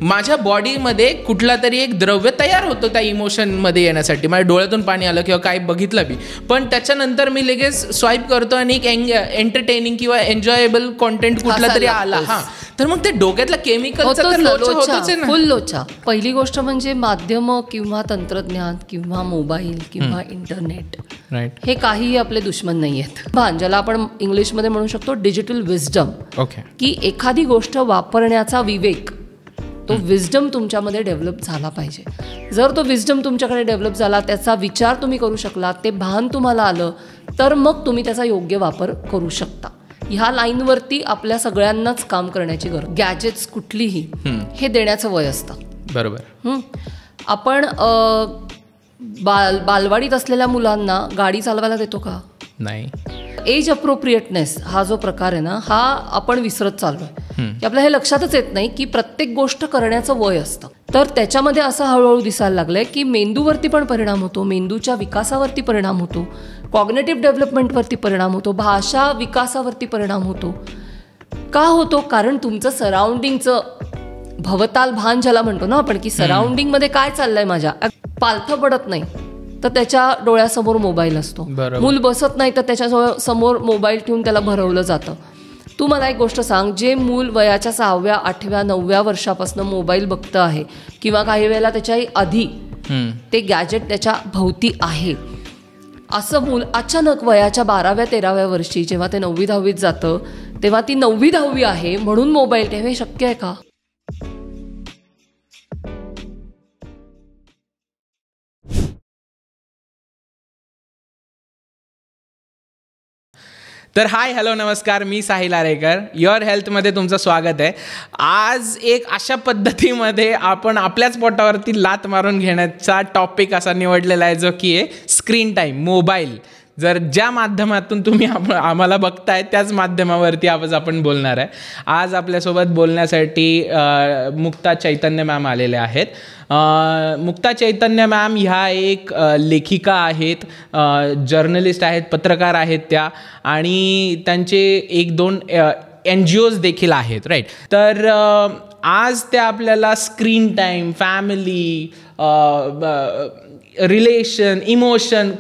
माझ्या बॉडीमध्ये कुठला तरी एक द्रव्य तयार होतं त्या इमोशनमध्ये येण्यासाठी. माझ्या डोळ्यातून पाणी आलं किंवा काय बघितलं मी, पण त्याच्यानंतर मी लगेच स्वाईप करतो आणि एक एंटरटेनिंग किंवा एन्जॉयबल कॉन्टेंट कुठला तरी आला. हां, तर मग ते डोक्यातला केमिकलचा फुल लोचा. पहिली गोष्ट म्हणजे माध्यम किंवा तंत्रज्ञान किंवा मोबाईल किंवा इंटरनेट, राईट, हे काही आपले दुश्मन नाही आहेत. ज्याला आपण इंग्लिशमध्ये म्हणू शकतो डिजिटल विजडम. ओके, की एखादी गोष्ट वापरण्याचा विवेक, तो विजडम तुमच्यामध्ये डेव्हलप झाला पाहिजे. जर तो विजडम तुमच्याकडे डेव्हलप झाला, त्याचा विचार तुम्ही करू शकला, ते भान तुम्हाला आलं, तर मग तुम्ही त्याचा योग्य वापर करू शकता. ह्या लाईनवरती आपल्या सगळ्यांनाच काम करण्याची गरज. गॅजेट्स कुठलीही हे देण्याचं वय असतं. बरोबर. आपण बालवाडीत असलेल्या मुलांना गाडी चालवायला देतो का? नाही. एज अप्रोप्रिएटनेस हा जो प्रकार आहे ना, हा आपण विसरत चाललोय. की आपल्या हे लक्षातच येत नाही की प्रत्येक गोष्ट करण्याचं वय असतं. तर त्याच्यामध्ये असं हळूहळू दिसायला लागलंय की मेंदूवरती पण परिणाम होतो, मेंदूच्या विकासावरती परिणाम होतो, कॉग्नेटिव्ह डेव्हलपमेंटवरती परिणाम होतो, भाषा विकासावरती परिणाम होतो. का होतो? कारण तुमचं सराउंडिंगचं भवताल भान ज्याला म्हणतो ना आपण, की सराउंडिंगमध्ये काय चाललंय माझ्या, पालथं पडत नाही तर त्याच्या डोळ्यासमोर मोबाईल असतो. मूल बसत नाही तर त्याच्या समोर मोबाईल ठेवून त्याला भरवलं जातं. तू मला एक गोष्ट सांग, जे मूल वयाच्या 6व्या, 8व्या, 9व्या वर्षापासून मोबाईल बघतं आहे किंवा काही वेळेला त्याच्याही आधी ते गॅजेट त्याच्या भोवती आहे, असं मूल अचानक वयाच्या 12व्या, 13व्या वर्षी जेव्हा ते 9वी, 10वीत जातं, तेव्हा ती 9वी, 10वी आहे म्हणून मोबाईल ठेव, हे शक्य आहे का? तर हाय, हॅलो, नमस्कार, मी साहिल आरेकर. युअर हेल्थमध्ये तुमचं स्वागत आहे. आज एक अशा पद्धतीमध्ये आपण आपल्याच पोटावरती लात मारून घेण्याचा टॉपिक असा निवडलेला आहे, जो की आहे स्क्रीन टाईम, मोबाईल. जर ज्या माध्यमातून तुम्ही आम्हाला बघताय त्याच माध्यमावरती आज आपण बोलणार आहे. आज आपल्यासोबत बोलण्यासाठी मुक्ता चैतन्य मॅम आलेले आहेत. मुक्ता चैतन्य मॅम ह्या एक लेखिका आहेत, जर्नलिस्ट आहेत, पत्रकार आहेत त्या, आणि त्यांचे 1-2 NGOs देखील आहेत, राईट. तर आज त्या आपल्याला screen time, family, relation, emotion,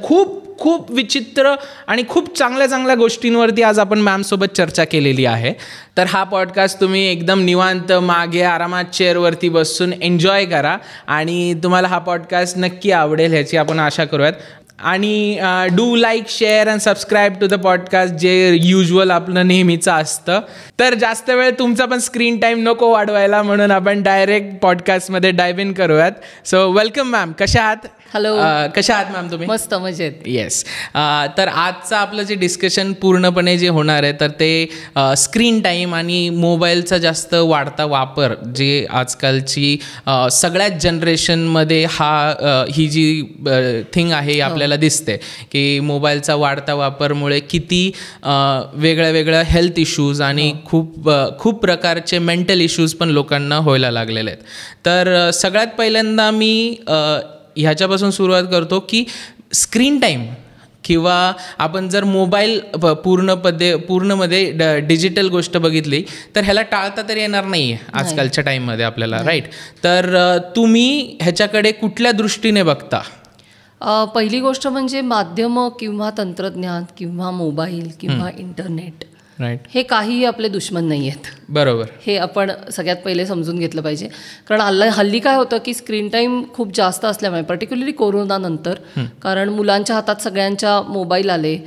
खूप विचित्र आणि खूप चांगल्या गोष्टींवरती आज आपण मॅमसोबत चर्चा केलेली आहे. तर हा पॉडकास्ट तुम्ही एकदम निवांत मागे आरामात चेअरवरती बसून एन्जॉय करा आणि तुम्हाला हा पॉडकास्ट नक्की आवडेल ह्याची आपण आशा करूयात. आणि do like, share and subscribe to the podcast, जे युज्युअल आपलं नेहमीचं असतं. तर जास्त वेळ तुमचा पण स्क्रीन टाईम नको वाढवायला, म्हणून आपण डायरेक्ट पॉडकास्टमध्ये डायव्ह इन करूयात. सो वेलकम मॅम, कशा आहात? हॅलो, कशा आहात मॅम तुम्ही? मस्त, मजेत. येस. तर आजचं आपलं जे डिस्कशन पूर्णपणे जे होणार आहे, तर ते स्क्रीन टाईम आणि मोबाईलचा जास्त वाढता वापर, जे आजकालची सगळ्याच जनरेशनमध्ये ही जी थिंग आहे आपल्याला दिसते, की मोबाईलचा वाढता वापरमुळे किती वेगळ्या हेल्थ इश्यूज आणि खूप प्रकारचे मेंटल इश्यूज पण लोकांना व्हायला लागलेले आहेत. तर सगळ्यात पहिल्यांदा मी ह्याच्यापासून सुरुवात करतो की स्क्रीन टाईम किंवा आपण जर मोबाईल पूर्णमध्ये डिजिटल गोष्ट बघितली तर ह्याला टाळता तरी येणार नाही आहे आजकालच्या टाईममध्ये आपल्याला, राईट. तर तुम्ही ह्याच्याकडे कुठल्या दृष्टीने बघता? पहिली गोष्ट म्हणजे माध्यम किंवा तंत्रज्ञान किंवा मोबाईल किंवा इंटरनेट, राईट, हे काही आपले दुश्मन नाही आहेत. बरोबर. हे आपण सगळ्यात पहिले समजून घेतलं पाहिजे. कारण हल्ली काय होतं की स्क्रीन टाईम खूप जास्त असल्यामुळे, पर्टिक्युलरली कोरोनानंतर, कारण मुलांच्या हातात सगळ्यांच्या मोबाईल आले,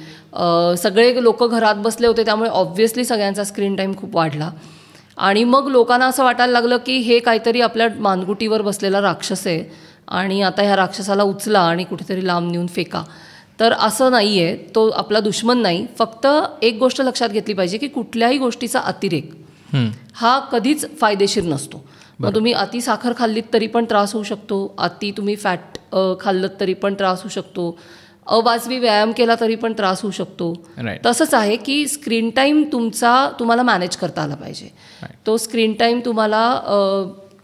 सगळे लोक घरात बसले होते, त्यामुळे ऑब्व्हियसली सगळ्यांचा स्क्रीन टाईम खूप वाढला. आणि मग लोकांना असं वाटायला लागलं की हे काहीतरी आपल्या मानगुटीवर बसलेला राक्षस आहे आणि आता ह्या राक्षसाला उचला आणि कुठेतरी लांब नेऊन फेका. तर असं नाही आहे, तो आपला दुश्मन नाही. फक्त एक गोष्ट लक्षात घेतली पाहिजे की कुठल्याही गोष्टीचा अतिरेक हा कधीच फायदेशीर नसतो. मग तुम्ही अति साखर खाल्लीत तरी पण त्रास होऊ शकतो, अति तुम्ही फॅट खाल्लत तरी पण त्रास होऊ शकतो, अवाजवी व्यायाम केला तरी पण त्रास होऊ शकतो. तसंच आहे की स्क्रीन टाईम तुम्हाला मॅनेज करता आला पाहिजे. तो स्क्रीन टाईम तुम्हाला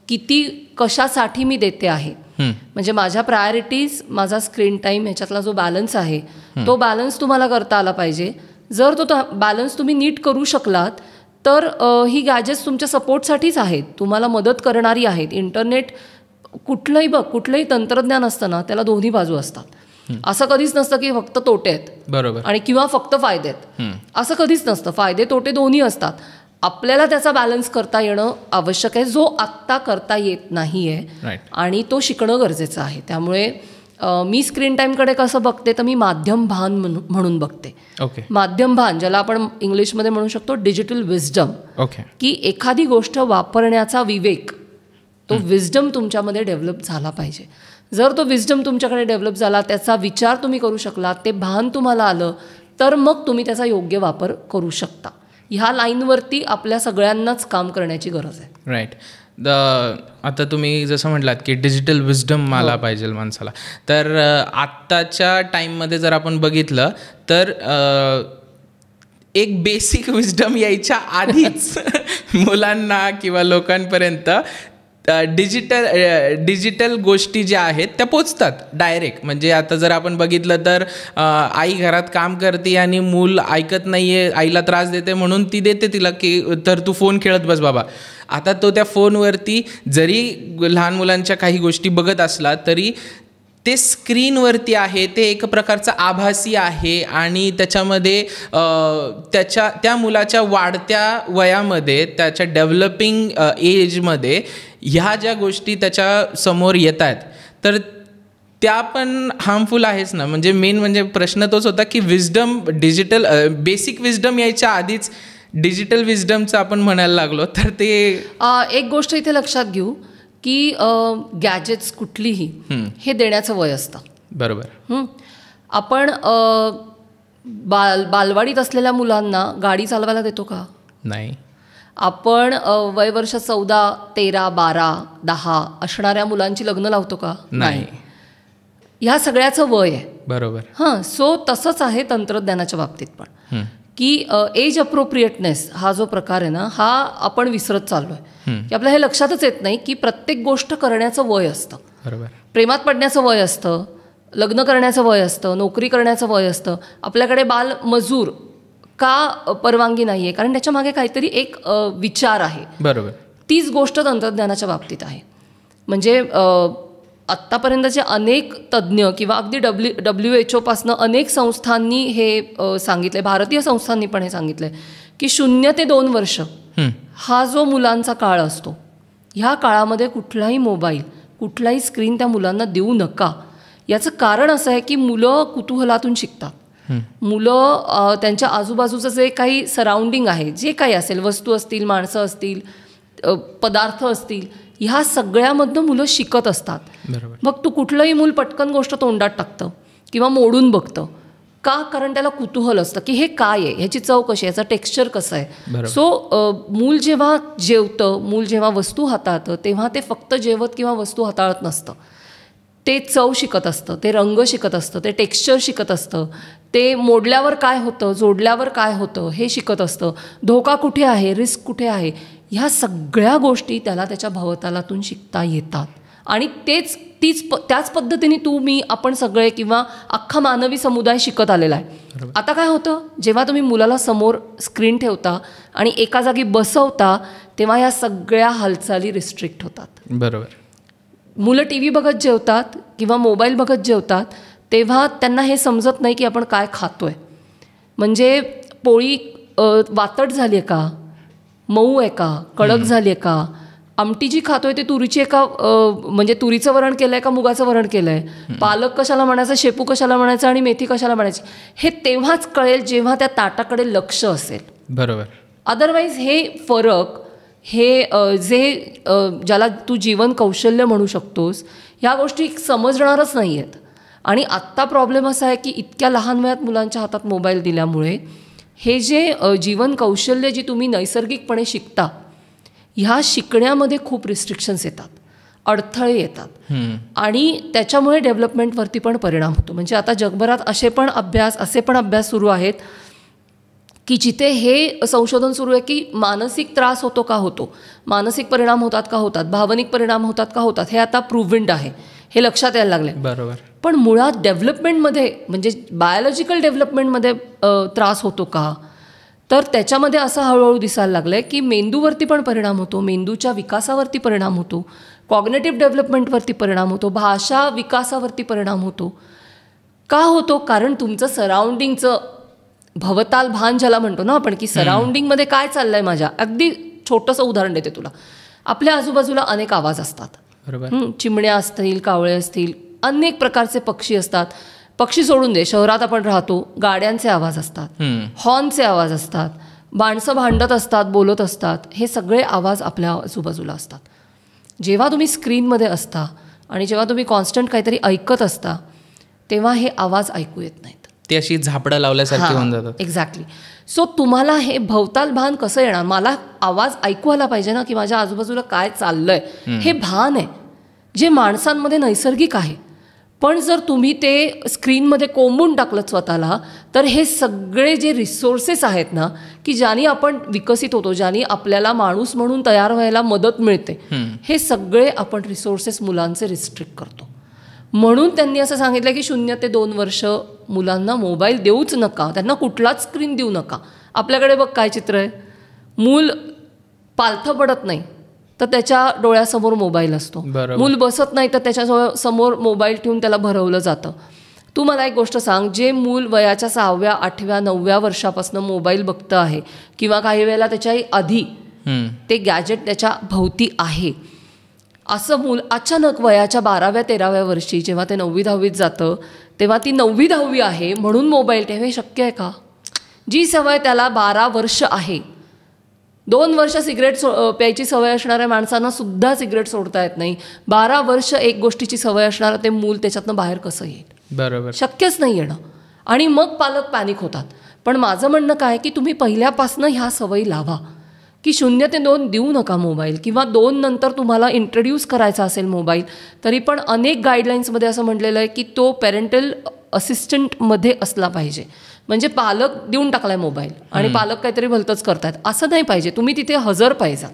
किती कशासाठी मी देते आहे, म्हणजे माझ्या प्रायोरिटीज, माझा स्क्रीन टाईम, ह्याच्यातला जो बॅलन्स आहे तो बॅलन्स तुम्हाला करता आला पाहिजे. जर तो बॅलन्स तुम्ही नीट करू शकलात तर ही गॅजेट्स तुमच्या सपोर्टसाठीच आहेत, तुम्हाला मदत करणारी आहेत. इंटरनेट कुठलंही तंत्रज्ञान असतं ना, त्याला दोन्ही बाजू असतात. असं कधीच नसतं की फक्त तोटे आहेत बरोबर आणि किंवा फक्त फायदे आहेत, असं कधीच नसतं. फायदे तोटे दोन्ही असतात. आपल्याला त्याचा बॅलन्स करता येणं आवश्यक आहे, जो आत्ता करता येत नाही आहे आणि तो शिकणं गरजेचं आहे. त्यामुळे मी स्क्रीन टाईमकडे कसं बघते तर मी माध्यम भान म्हणून बघते. माध्यम भान, ज्याला आपण इंग्लिशमध्ये म्हणू शकतो डिजिटल विजडम, की एखादी गोष्ट वापरण्याचा विवेक, तो विजडम तुमच्यामध्ये डेव्हलप झाला पाहिजे. जर तो विजडम तुमच्याकडे डेव्हलप झाला, त्याचा विचार तुम्ही करू शकला, ते भान तुम्हाला आलं, तर मग तुम्ही त्याचा योग्य वापर करू शकता. ह्या लाईनवरती आपल्या सगळ्यांनाच काम करण्याची गरज आहे. राईट. आता तुम्ही जसं म्हटलात की डिजिटल विजडम मला पाहिजे माणसाला, तर आत्ताच्या टाईममध्ये जर आपण बघितलं तर एक बेसिक विजडम यायच्या आधीच मुलांना किंवा लोकांपर्यंत डिजिटल गोष्टी ज्या आहेत त्या पोचतात डायरेक्ट. म्हणजे आता जर आपण बघितलं तर आई घरात काम करते आणि मूल ऐकत नाही आहे, आईला त्रास देते म्हणून ती देते तिला की तर तू फोन खेळत बस बाबा. आता तो त्या फोनवरती जरी लहान मुलांच्या काही गोष्टी बघत असला तरी ते स्क्रीनवरती आहे, ते एक प्रकारचं आभासी आहे आणि त्याच्यामध्ये त्या मुलाच्या वाढत्या वयामध्ये, त्याच्या डेव्हलपिंग एजमध्ये ह्या ज्या गोष्टी त्याच्या समोर येत आहेत तर त्या पण हार्मफुल आहेच ना. म्हणजे मेन म्हणजे प्रश्न तोच होता की विजडम, डिजिटल बेसिक विजडम यायच्या आधीच डिजिटल विजडमचं आपण म्हणायला लागलो तर ते एक गोष्ट इथे लक्षात घेऊ की गॅजेट्स कुठलीही हे देण्याचं वय असतं. बरोबर. आपण बालवाडीत असलेल्या मुलांना गाडी चालवायला देतो का? नाही. आपण वयवर्ष 14, 13, 12, 10 असणाऱ्या मुलांची लग्न लावतो का? नाही. ह्या सगळ्याचं वय आहे. बरोबर. सो तसंच आहे तंत्रज्ञानाच्या बाबतीत पण, की एज अप्रोप्रिएटनेस हा जो प्रकार आहे ना, हा आपण विसरत चाललो आहे. की आपल्या हे लक्षातच येत नाही की प्रत्येक गोष्ट करण्याचं वय असतं. बरोबर. प्रेमात पडण्याचं वय असतं, लग्न करण्याचं वय असतं, नोकरी करण्याचं वय असतं. आपल्याकडे बालमजूर का परवानगी नाही आहे? कारण त्याच्या मागे काहीतरी एक विचार आहे. बरोबर. तीच गोष्ट तंत्रज्ञानाच्या बाबतीत आहे. म्हणजे आत्तापर्यंतचे अनेक तज्ज्ञ किंवा अगदी WHO पासनं अनेक संस्थांनी हे सांगितले, भारतीय संस्थांनी पण हे सांगितलं की 0 ते 2 वर्ष हा जो मुलांचा काळ असतो, ह्या काळामध्ये कुठलाही मोबाईल, कुठलाही स्क्रीन त्या मुलांना देऊ नका. याचं कारण असं आहे की मुलं कुतूहलातून शिकतात. मुलं त्यांच्या आजूबाजूचं जे काही सराउंडिंग आहे, जे काही असेल, वस्तू असतील, माणसं असतील, पदार्थ असतील, ह्या सगळ्यामधनं मुलं शिकत असतात. मग तू कुठलंही मूल पटकन गोष्ट तोंडात टाकतं किंवा मोडून बघतं का? कारण त्याला कुतूहल असतं की हे काय आहे, ह्याची चव कशी आहे, ह्याचं टेक्स्चर कसं आहे. सो मूल जेव्हा जेवतं, मूल जेव्हा वस्तू हाताळतं, तेव्हा ते फक्त जेवत किंवा वस्तू हाताळत नसतं. ते चव शिकत असतं, ते रंग शिकत असतं, ते टेक्स्चर शिकत असतं, ते मोडल्यावर काय होतं, जोडल्यावर काय होतं हे शिकत असतं. धोका कुठे आहे, रिस्क कुठे आहे, ह्या सगळ्या गोष्टी त्याला त्याच्या भवतालातून शिकता येतात. आणि त्याच पद्धतीने आपण सगळे किंवा अख्खा मानवी समुदाय शिकत आलेला आहे. आता काय होतं, जेव्हा तुम्ही मुलाला समोर स्क्रीन ठेवता आणि एका जागी बसवता, तेव्हा या सगळ्या हालचाली रिस्ट्रिक्ट होतात. बरोबर. मुलं टी व्ही बघत जेवतात किंवा मोबाईल बघत जेवतात, तेव्हा त्यांना हे समजत नाही की आपण काय खातोय. म्हणजे पोळी वातट झाली आहे का, मऊ आहे का, कडक झाली आहे का, आमटी जी खातोय ते तुरीची आहे का, म्हणजे तुरीचं वरण केलं आहे का मुगाचं वरण केलं आहे, पालक कशाला म्हणायचं, शेपू कशाला म्हणायचं आणि मेथी कशाला म्हणायची, हे तेव्हाच कळेल जेव्हा त्या ताटाकडे लक्ष असेल. बरोबर. अदरवाईज हे फरक, हे ज्याला तू जीवन कौशल्य म्हणू शकतोस, ह्या गोष्टी समजणारच नाही आहेत. आणि आत्ता प्रॉब्लेम असा आहे की इतक्या लहान वयात मुलांच्या हातात मोबाईल दिल्यामुळे हे जे जीवन कौशल्य जी तुम्ही नैसर्गिकपणे शिकता, ह्या शिकण्यामध्ये खूप रिस्ट्रिक्शन्स येतात, अडथळे येतात आणि त्याच्यामुळे डेव्हलपमेंटवरती पण परिणाम होतो. म्हणजे आता जगभरात असे पण अभ्यास सुरू आहेत की जिथे हे संशोधन सुरू आहे की मानसिक त्रास होतो का होतो, मानसिक परिणाम होतात का होतात, भावनिक परिणाम होतात का होतात, हे आता प्रूव्हड आहे, हे लक्षात यायला लागले. बरोबर. पण मुळात डेव्हलपमेंटमध्ये, म्हणजे बायोलॉजिकल डेव्हलपमेंटमध्ये त्रास होतो का, तर त्याच्यामध्ये असं हळूहळू दिसायला लागलं आहे की मेंदूवरती पण परिणाम होतो, मेंदूच्या विकासावरती परिणाम होतो, कॉग्नेटिव्ह डेव्हलपमेंटवरती परिणाम होतो, भाषा विकासावरती परिणाम होतो. का होतो? कारण तुमचं सराउंडिंगचं भवताल भान ज्याला म्हणतो ना आपण, की सराउंडिंगमध्ये काय चाललं आहे माझ्या. अगदी छोटंसं उदाहरण देते तुला. आपल्या आजूबाजूला अनेक आवाज असतात. बरोबर. चिमण्या असतील, कावळे असतील, अनेक प्रकारचे पक्षी असतात. पक्षी सोडून दे, शहरात आपण राहतो, गाड्यांचे आवाज असतात, हॉर्नचे आवाज असतात, माणसं भांडत असतात, बोलत असतात. हे सगळे आवाज आपल्या आजूबाजूला असतात. जेव्हा तुम्ही स्क्रीनमध्ये असता आणि जेव्हा तुम्ही कॉन्स्टंट काहीतरी ऐकत असता तेव्हा हे आवाज ऐकू येत नाहीत. ते अशी झापडं लावल्यासारखी होऊन जातात. एक्झॅक्टली. सो तुम्हाला हे भवताल भान कसं येणार? मला आवाज ऐकू आला पाहिजे ना, की माझ्या आजूबाजूला काय चाललंय. हे भान आहे जे माणसांमध्ये नैसर्गिक आहे. पण जर तुम्ही ते स्क्रीनमध्ये कोंबून टाकलं स्वतःला, तर हे सगळे जे रिसोर्सेस आहेत ना, की ज्याने आपण विकसित होतो, ज्याने आपल्याला माणूस म्हणून तयार व्हायला मदत मिळते, हे सगळे आपण रिसोर्सेस मुलांचे रिस्ट्रिक्ट करतो. म्हणून त्यांनी असं सांगितलं की 0 ते 2 वर्ष मुलांना मोबाईल देऊच नका, त्यांना कुठलाच स्क्रीन देऊ नका. आपल्याकडे बघ काय चित्र आहे. मूल पालथं पडत नाही तर त्याच्या डोळ्यासमोर मोबाईल असतो. मूल बसत नाही तर त्याच्या समोर मोबाईल ठेवून त्याला भरवलं जातं. तू मला एक गोष्ट सांग, जे मूल वयाच्या 6व्या, 8व्या, 9व्या वर्षापासून मोबाईल बघतं आहे किंवा काही वेळेला त्याच्याही आधी ते गॅजेट त्याच्या भोवती आहे, असं मूल अचानक वयाच्या 12व्या, 13व्या वर्षी जेव्हा ते 9वी 10वीत जातं तेव्हा ती 9वी 10वी आहे म्हणून मोबाईल ठेव, हे शक्य आहे का? जी सवय त्याला 12 वर्ष आहे, 2 वर्ष सिगरेट प्यायची सवय असणाऱ्या माणसांना सुद्धा सिगरेट सोडता येत नाही. 12 वर्ष एक गोष्टीची सवय असणारं ते मूल त्याच्यातनं बाहेर कसं येईल? बरोबर, शक्यच नाही येणं. आणि मग पालक पॅनिक होतात. पण माझं म्हणणं काय की तुम्ही पहिल्यापासून ह्या सवयी लावा की 0 ते 2 देऊ नका मोबाईल, किंवा 2 नंतर तुम्हाला इंट्रोड्यूस करायचा असेल मोबाईल तरी पण अनेक गाईडलाईन्समध्ये असं म्हटलेलं आहे की तो पेरेंटल असिस्टंटमध्ये असला पाहिजे. म्हणजे पालक देऊन टाकलाय मोबाईल आणि पालक काहीतरी भलतंच करतायत असं नाही पाहिजे. तुम्ही तिथे हजर पाहिजात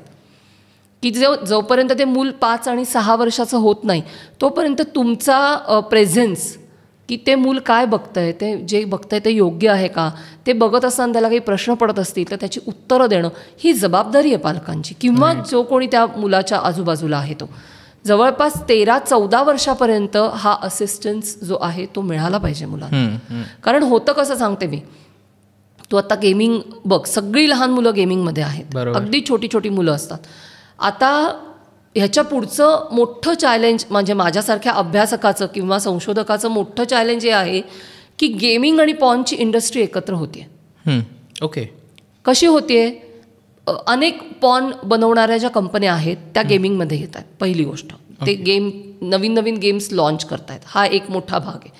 की जोपर्यंत ते मूल 5 आणि 6 वर्षाचं होत नाही तोपर्यंत तुमचा प्रेझेन्स, की ते मूल काय बघतंय, ते जे बघतंय ते योग्य आहे का, ते बघत असताना त्याला काही प्रश्न पडत असतील तर त्याची उत्तरं देणं ही जबाबदारी आहे पालकांची, किंवा जो कोणी त्या मुलाच्या आजूबाजूला आहे तो. जवळपास 13-14 वर्षापर्यंत हा असिस्टन्स जो आहे तो मिळाला पाहिजे मुलांना. कारण होतं कसं सांगते मी, तू आता गेमिंग बघ, सगळी लहान मुलं गेमिंगमध्ये आहेत, अगदी छोटी छोटी मुलं असतात. आता ह्याच्या पुढचं मोठं चॅलेंज म्हणजे माझ्यासारख्या अभ्यासकाचं किंवा संशोधकाचं मोठं चॅलेंज हे आहे की गेमिंग आणि पॉर्नची इंडस्ट्री एकत्र होते. ओके. कशी होते? अनेक पॉर्न बनवणाऱ्या ज्या कंपन्या आहेत त्या गेमिंगमध्ये येत आहेत. पहिली गोष्ट, ते गेम नवीन नवीन गेम्स लॉन्च करतायत, हा एक मोठा भाग आहे.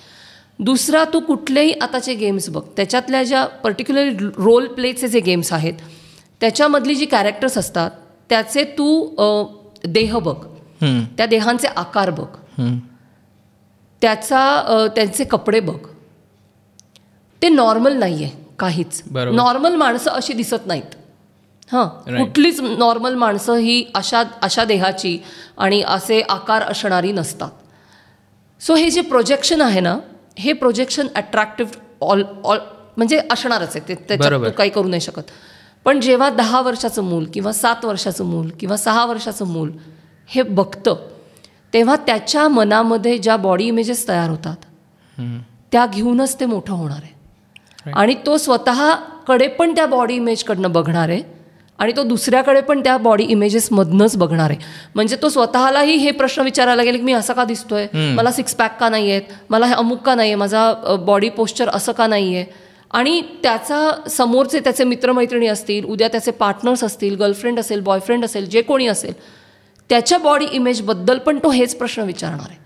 दुसरा, तू कुठलेही आताचे गेम्स बघ, त्याच्यातल्या ज्या पर्टिक्युलर रोल प्लेचे जे गेम्स आहेत त्याच्यामधली जी कॅरेक्टर्स असतात त्याचे तू देह बघ, त्या देहांचे आकार बघ, त्यांचे कपडे बघ, ते नॉर्मल नाही आहे काहीच. नॉर्मल माणसं अशी दिसत नाहीत. कुठलीच नॉर्मल माणसं ही अशा देहाची आणि असे आकार असणारी नसतात. सो हे जे प्रोजेक्शन आहे ना, हे प्रोजेक्शन अट्रॅक्टिव्ह म्हणजे असणारच आहे, त्याच्यात तू काही करू नाही शकत. पण जेव्हा 10 वर्षाचं मूल किंवा 7 वर्षाचं मूल किंवा 6 वर्षाचं मूल हे बघतं तेव्हा त्याच्या मनामध्ये ज्या बॉडी इमेजेस तयार होतात त्या घेऊनच ते मोठं होणार आहे. आणि तो स्वतःकडे पण त्या बॉडी इमेजकडनं बघणार आहे आणि तो दुसऱ्याकडे पण त्या बॉडी इमेजेसमधनंच बघणार आहे. म्हणजे तो स्वतःलाही हे प्रश्न विचारायला गेले की मी असा का दिसतोय, मला 6 पॅक का नाही आहेत, मला हे अमुक का नाही आहे, माझा बॉडी पोश्चर असं का नाही आहे. आणि त्याचा समोरचे त्याचे मित्रमैत्रिणी असतील, उद्या त्याचे पार्टनर्स असतील, गर्लफ्रेंड असेल, बॉयफ्रेंड असेल, जे कोणी असेल त्याच्या बॉडी इमेजबद्दल पण तो हेच प्रश्न विचारणार आहे.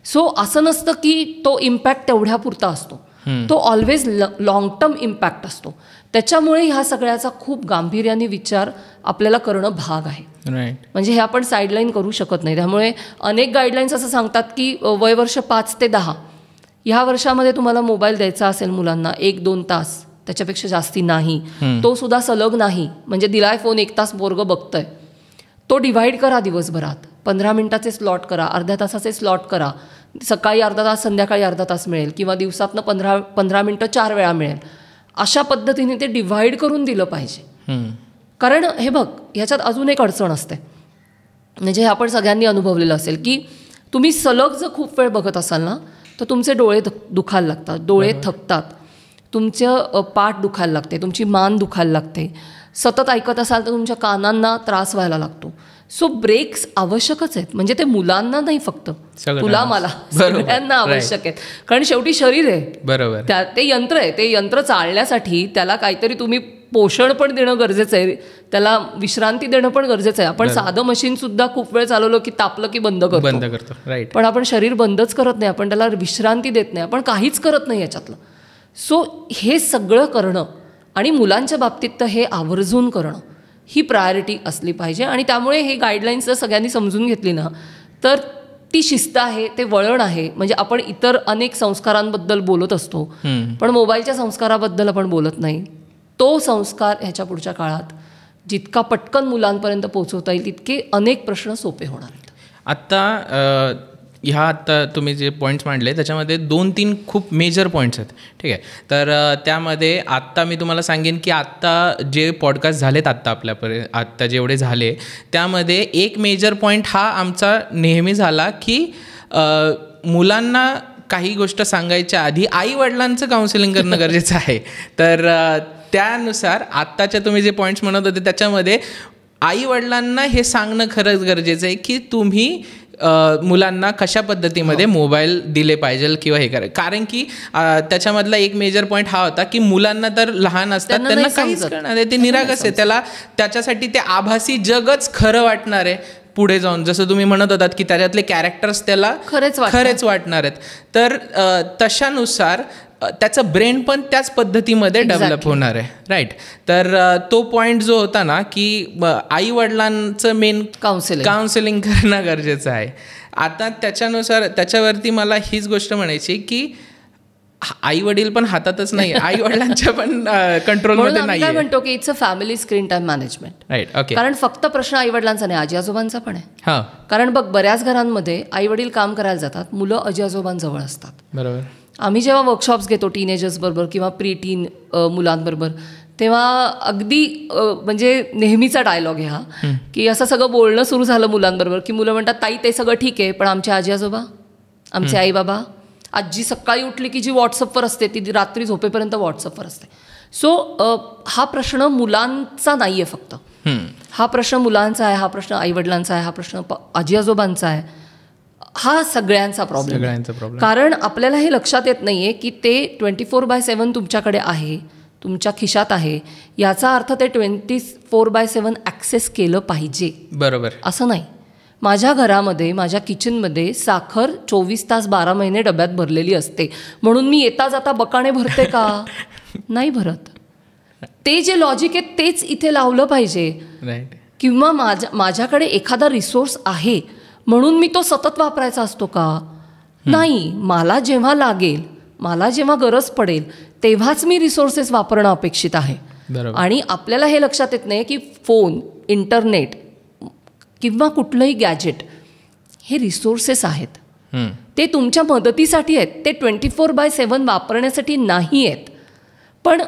सो असं नसतं की तो इम्पॅक्ट तेवढ्यापुरता असतो, तो ऑलवेज लॉंग टर्म इम्पॅक्ट असतो. त्याच्यामुळे ह्या सगळ्याचा खूप गांभीर्याने विचार आपल्याला करणं भाग आहे. म्हणजे हे आपण साईडलाईन करू शकत नाही. त्यामुळे अनेक गाईडलाईन्स असं सांगतात की वयवर्ष 5 ते 10 ह्या वर्षामध्ये तुम्हाला मोबाईल द्यायचा असेल मुलांना 1-2 तास, त्याच्यापेक्षा जास्ती नाही, तो सुद्धा सलग नाही. म्हणजे दिलाय फोन 1 तास पोरगं बघतंय, तो डिव्हाइड करा दिवसभरात. 15 मिनिटाचे स्लॉट करा, अर्ध्या तासाचे स्लॉट करा, सकाळी अर्धा तास, संध्याकाळी अर्धा तास मिळेल, किंवा दिवसातनं 15 मिनिटं 4 वेळा मिळेल. अशा पद्धतीने ते डिव्हाइड करून दिलं पाहिजे. कारण हे बघ, ह्याच्यात अजून एक अडचण असते, म्हणजे हे आपण सगळ्यांनी अनुभवलेलं असेल की तुम्ही सलग जर खूप वेळ बघत असाल ना तर तुमचे डोळे दुखायला लागतात, डोळे थकतात, तुमचं पाठ दुखायला लागते, तुमची मान दुखायला लागते. सतत ऐकत असाल तर तुमच्या कानांना त्रास व्हायला लागतो. सो ब्रेक्स आवश्यकच आहेत, म्हणजे ते मुलांना नाही फक्त, तुला मला सगळ्यांना आवश्यक आहेत. कारण शेवटी शरीर आहे, बरोबर, ते यंत्र आहे, ते यंत्र चालण्यासाठी त्याला काहीतरी तुम्ही पोषण पण देणं गरजेचं आहे, त्याला विश्रांती देणं पण गरजेचं आहे. आपण साधं मशीन सुद्धा खूप वेळ चालवलं की तापलं की बंद करतो, राईट, पण आपण शरीर बंदच करत नाही, आपण त्याला विश्रांती देत नाही, आपण काहीच करत नाही याच्यातलं. सो हे सगळं करणं आणि मुलांच्या बाबतीत तर हे आवर्जून करणं ही प्रायोरिटी असली पाहिजे. आणि त्यामुळे हे गाईडलाईन्स जर सगळ्यांनी समजून घेतली ना तर ती शिस्त आहे, ते वळण आहे. म्हणजे आपण इतर अनेक संस्कारांबद्दल बोलत असतो पण मोबाईलच्या संस्काराबद्दल आपण बोलत नाही. तो संस्कार ह्याच्या पुढच्या काळात जितका पटकन मुलांपर्यंत पोहोचवता येईल तितके अनेक प्रश्न सोपे होणार आहेत. आत्ता तुम्ही जे पॉईंट्स मांडले त्याच्यामध्ये 2-3 खूप मेजर पॉईंट्स आहेत, ठीक आहे. तर त्यामध्ये आत्ता मी तुम्हाला सांगेन की आत्ता जे पॉडकास्ट झालेत आत्ता जेवढे झाले त्यामध्ये एक मेजर पॉईंट हा आमचा नेहमी झाला की मुलांना काही गोष्ट सांगायच्या आधी आईवडिलांचं काउन्सिलिंग करणं गरजेचं आहे. तर त्यानुसार आत्ताच्या तुम्ही जे पॉईंट्स म्हणत होते त्याच्यामध्ये आईवडिलांना हे सांगणं खरंच गरजेचं आहे की तुम्ही मुलांना कशा पद्धतीमध्ये मोबाईल दिले पाहिजे किंवा हे करा. कारण की त्याच्यामधला एक मेजर पॉईंट हा होता की मुलांना तर लहान असतात, त्यांना काहीच कळणार आहे, ते निरागस आहे, त्याच्यासाठी ते आभासी जगच खरं वाटणार आहे पुढे जाऊन. जसं तुम्ही म्हणत होतात की त्याच्यातले कॅरेक्टर्स त्याला खरेच वाटणार आहेत. तर तशानुसार त्याचं ब्रेन पण त्याच पद्धतीमध्ये डेव्हलप होणार आहे, राईट. तर तो पॉईंट जो होता ना की आईवडिलांचं मेन काउन्सिलिंग करणं गरजेचं आहे. आता त्याच्यावरती मला हीच गोष्ट म्हणायची की आईवडील पण हातातच नाही, आईवडिलांच्या पण कंट्रोलमध्ये नाही. काय म्हणतो की it's a family screen time management, right. Okay. कारण फक्त प्रश्न आईवडिलांचा नाही, आजी आजोबांचा पण आहे. कारण बघ, बऱ्याच घरांमध्ये आईवडील काम करायला जातात, मुलं आजी आजोबांजवळ असतात. बरोबर. आम्ही जेव्हा वर्कशॉप्स घेतो टीनेजर्स बरोबर किंवा प्री टीन मुलांबरोबर तेव्हा अगदी म्हणजे नेहमीचा डायलॉग आहे हा की असं सगळं बोलणं सुरू झालं मुलांबरोबर की मुलं म्हणतात ताई ते सगळं ठीक आहे पण आमचे आजी आजोबा, आमचे आई बाबा, आजी सकाळी उठली की जी व्हॉट्सअपवर असते ती रात्री झोपेपर्यंत व्हॉट्सअपवर असते. सो हा प्रश्न मुलांचा नाही आहे फक्त, हा प्रश्न मुलांचा आहे, हा प्रश्न आईवडिलांचा आहे, हा प्रश्न आजी आजोबांचा आहे, हा सगळ्यांचा प्रॉब्लेम. कारण आपल्याला हे लक्षात येत नाही आहे की ते 24/7 तुमच्याकडे आहे, तुमच्या खिशात आहे, याचा अर्थ ते 24/7 ॲक्सेस केलं पाहिजे. बरोबर. असं नाही. माझ्या घरामध्ये, माझ्या किचनमध्ये साखर 24 तास 12 महिने डब्यात भरलेली असते म्हणून मी येता जाता बकाणे भरते का? नाही भरत. ते जे लॉजिक आहे तेच इथे लावलं पाहिजे. किंवा माझ्याकडे एखादा रिसोर्स आहे म्हणून मी तो सतत वापरायचा असतो का? नाही. मला जेव्हा लागेल, मला जेव्हा गरज पडेल तेव्हाच मी रिसोर्सेस वापरणं अपेक्षित आहे. आणि आपल्याला हे लक्षात येत नाही की फोन, इंटरनेट किंवा कुठलंही गॅजेट हे रिसोर्सेस आहेत, ते तुमच्या मदतीसाठी आहेत, ते 24/7 वापरण्यासाठी नाही आहेत. पण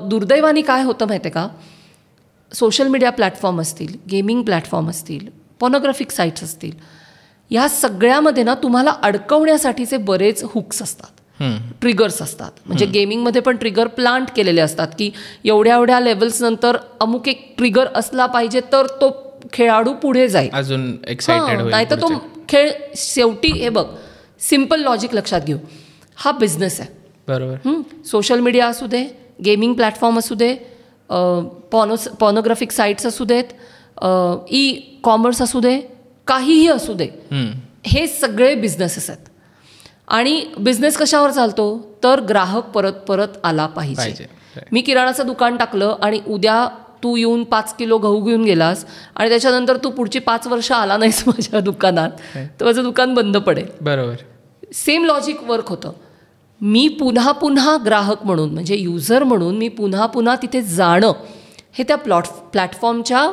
दुर्दैवाने काय होतं माहिती आहे का, सोशल मीडिया प्लॅटफॉर्म असतील, गेमिंग प्लॅटफॉर्म असतील, पॉर्नोग्राफिक साईट्स असतील, या सगळ्यामध्ये ना तुम्हाला अडकवण्यासाठीचे बरेच हुक्स असतात, ट्रिगर्स असतात. म्हणजे गेमिंगमध्ये पण ट्रिगर प्लांट केलेले असतात की एवढ्या एवढ्या लेवल्स नंतर अमुक एक ट्रिगर असला पाहिजे तर तो खेळाडू पुढे जाईल, अजून एक्साइटेड होईल. नाही तर तो खेळ शेवटी, हे बघ सिम्पल लॉजिक लक्षात घेऊ, हा बिझनेस आहे. बरोबर. सोशल मीडिया असू दे, गेमिंग प्लॅटफॉर्म असू दे, पॉर्नोग्राफिक साईट्स असू देत, ई कॉमर्स असू दे, काहीही असू दे, हे सगळे बिझनेसेस आहेत. आणि बिझनेस कशावर चालतो तर ग्राहक परत परत आला पाहिजे. मी किराणाचं दुकान टाकलं आणि उद्या तू येऊन 5 किलो गहू घेऊन गेलास आणि त्याच्यानंतर तू पुढची 5 वर्ष आला नाहीस माझ्या दुकानात तर माझं दुकान बंद पडेल. बरोबर. सेम लॉजिक वर्क होतं. मी पुन्हा पुन्हा ग्राहक म्हणून, म्हणजे युजर म्हणून मी पुन्हा पुन्हा तिथे जाणं हे त्या प्लॅटफॉर्मच्या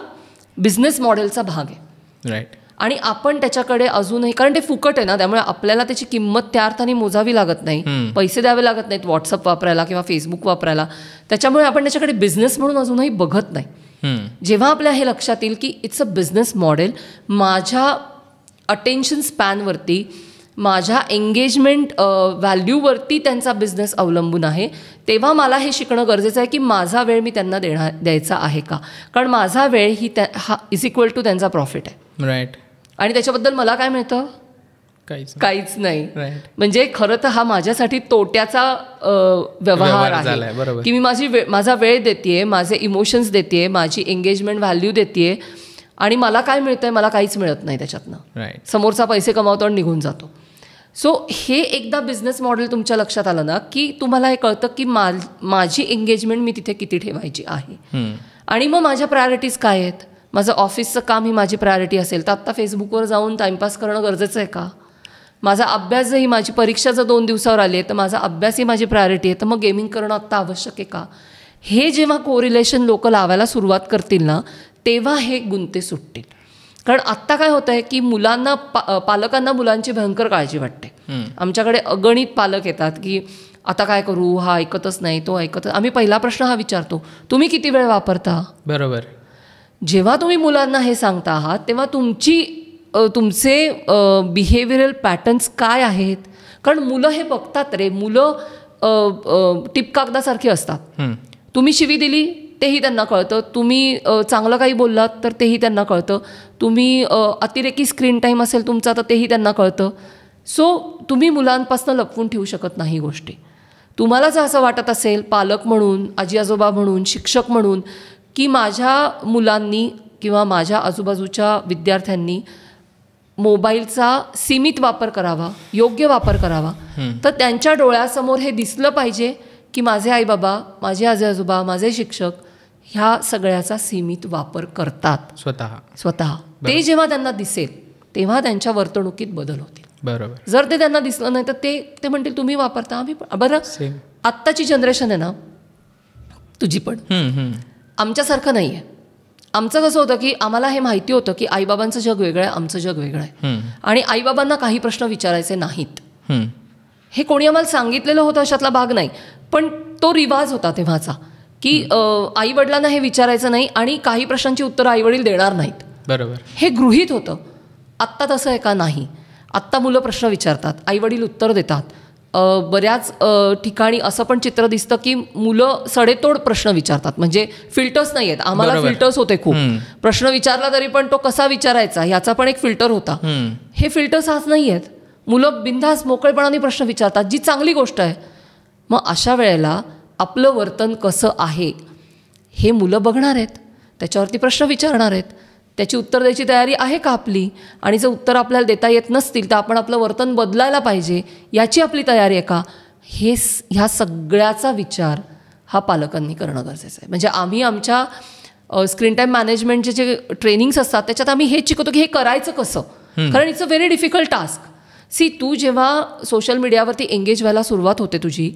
बिझनेस मॉडेलचा भाग आहे. राईट. आणि आपण त्याच्याकडे अजूनही, कारण ते फुकट आहे ना, त्यामुळे आपल्याला त्याची किंमत त्या अर्थाने मोजावी लागत नाही, पैसे द्यावे लागत नाहीत व्हॉट्सअप वापरायला किंवा फेसबुक वापरायला. त्याच्यामुळे आपण त्याच्याकडे बिझनेस म्हणून अजूनही बघत नाही. जेव्हा आपल्या हे लक्षात येईल की इट्स अ बिझनेस मॉडेल, माझ्या अटेन्शन स्पॅनवरती, माझ्या एंगेजमेंट व्हॅल्यूवरती त्यांचा बिझनेस अवलंबून आहे, तेव्हा मला हे शिकणं गरजेचं आहे की माझा वेळ मी त्यांना द्यायचा आहे का. कारण माझा वेळ ही हा इज इक्वल टू त्यांचा प्रॉफिट आहे. राईट. आणि त्याच्याबद्दल मला काय मिळतं? काहीच नाही. म्हणजे खरं तर हा माझ्यासाठी तोट्याचा व्यवहार आहे की मी माझा वेळ देतेय, माझे इमोशन्स देतेय, माझी एंगेजमेंट व्हॅल्यू देतेय, आणि मला काय मिळतंय? मला काहीच मिळत नाही त्याच्यातनं. समोरचा पैसे कमावतो आणि निघून जातो. सो हे एकदा बिझनेस मॉडेल तुमच्या लक्षात आलं ना की तुम्हाला हे कळतं की माझी एंगेजमेंट मी तिथे किती ठेवायची आहे. आणि मग माझ्या प्रायोरिटीज काय आहेत? माझं ऑफिसचं काम ही माझी प्रायोरिटी असेल तर आत्ता फेसबुकवर जाऊन टाईमपास करणं गरजेचं आहे का? माझा अभ्यास जर ही माझी परीक्षा जर 2 दिवसावर आली आहे तर माझा अभ्यास ही माझी प्रायोरिटी आहे, तर मग गेमिंग करणं आत्ता आवश्यक आहे का? हे जेव्हा कोरिलेशन लोक लावायला सुरुवात करतील ना तेव्हा हे गुंते सुटतील. कारण आत्ता काय होतं आहे की मुलांना पालकांना मुलांची भयंकर काळजी वाटते. आमच्याकडे अगणित पालक येतात की आता काय करू, हा ऐकतच नाही, तो ऐकत. आम्ही पहिला प्रश्न हा विचारतो, तुम्ही किती वेळ वापरता? बरोबर. जेव्हा तुम्ही मुलांना हे सांगता आहात तेव्हा तुमचे बिहेवियरल पॅटर्न्स काय आहेत? कारण मुलं हे बघतात रे. मुलं टिपकागदासारखी असतात. तुम्ही शिवी दिली तेही त्यांना कळतं, तुम्ही चांगलं काही बोललात तर तेही त्यांना कळतं, तुम्ही अतिरेकी स्क्रीन टाईम असेल तुमचा तर तेही त्यांना कळतं. सो तुम्ही मुलांपासून लपवून ठेवू शकत नाही गोष्टी. तुम्हाला जर असं वाटत असेल पालक म्हणून, आजी आजोबा म्हणून, शिक्षक म्हणून की माझ्या मुलांनी किंवा माझ्या आजूबाजूच्या विद्यार्थ्यांनी मोबाईलचा सीमित वापर करावा, योग्य वापर करावा, तर त्यांच्या डोळ्यासमोर हे दिसलं पाहिजे की माझे आईबाबा, माझे आजी आजोबा, माझे शिक्षक ह्या सगळ्याचा सीमित वापर करतात स्वतः. ते जेव्हा त्यांना दिसेल तेव्हा त्यांच्या वर्तणुकीत बदल होतील. बरोबर. जर ते त्यांना दिसलं नाही तर ते म्हणतील तुम्ही वापरता, आम्ही पण. बरं, आत्ताची जनरेशन आहे ना तुझी पण आमच्यासारखं नाही आहे. आमचं कसं होतं की आम्हाला हे माहिती होतं की आईबाबांचं जग वेगळं आहे, आमचं जग वेगळं आहे, आणि आईबाबांना काही प्रश्न विचारायचे नाहीत. हे कोणी आम्हाला सांगितलेलं होतं अशातला भाग नाही, पण तो रिवाज होता तेव्हाचा की आई वडिलांना हे विचारायचं नाही आणि काही प्रश्नांची उत्तरं आई वडील देणार नाहीत. बरोबर. हे गृहीत होतं. आत्ता तसं आहे का? नाही. आत्ता मुलं प्रश्न विचारतात, आई वडील उत्तर देतात. बऱ्याच ठिकाणी असं पण चित्र दिसतं की मुलं सडेतोड प्रश्न विचारतात, म्हणजे फिल्टर्स नाही आहेत. आम्हाला फिल्टर्स होते खूप. प्रश्न विचारला तरी पण तो कसा विचारायचा ह्याचा पण एक फिल्टर होता. हे फिल्टर्स आज नाही आहेत. मुलं बिनधास्त मोकळेपणाने प्रश्न विचारतात, जी चांगली गोष्ट आहे. मग अशा वेळेला आपलं वर्तन कसं आहे हे मुलं बघणार आहेत, त्याच्यावरती प्रश्न विचारणार आहेत, त्याची उत्तर द्यायची तयारी आहे का आपली, आणि जर उत्तर आपल्याला देता येत नसतील तर आपण आपलं वर्तन बदलायला पाहिजे याची आपली तयारी आहे का, ह्या सगळ्याचा विचार हा पालकांनी करणं गरजेचं आहे. म्हणजे आम्ही आमच्या स्क्रीन टाईम मॅनेजमेंटचे जे ट्रेनिंग्स असतात त्याच्यात आम्ही हेच शिकवतो की हे करायचं कसं, कारण it's a very difficult task. तू जेव्हा सोशल मीडियावरती एंगेज व्हायला सुरुवात होते तुझी,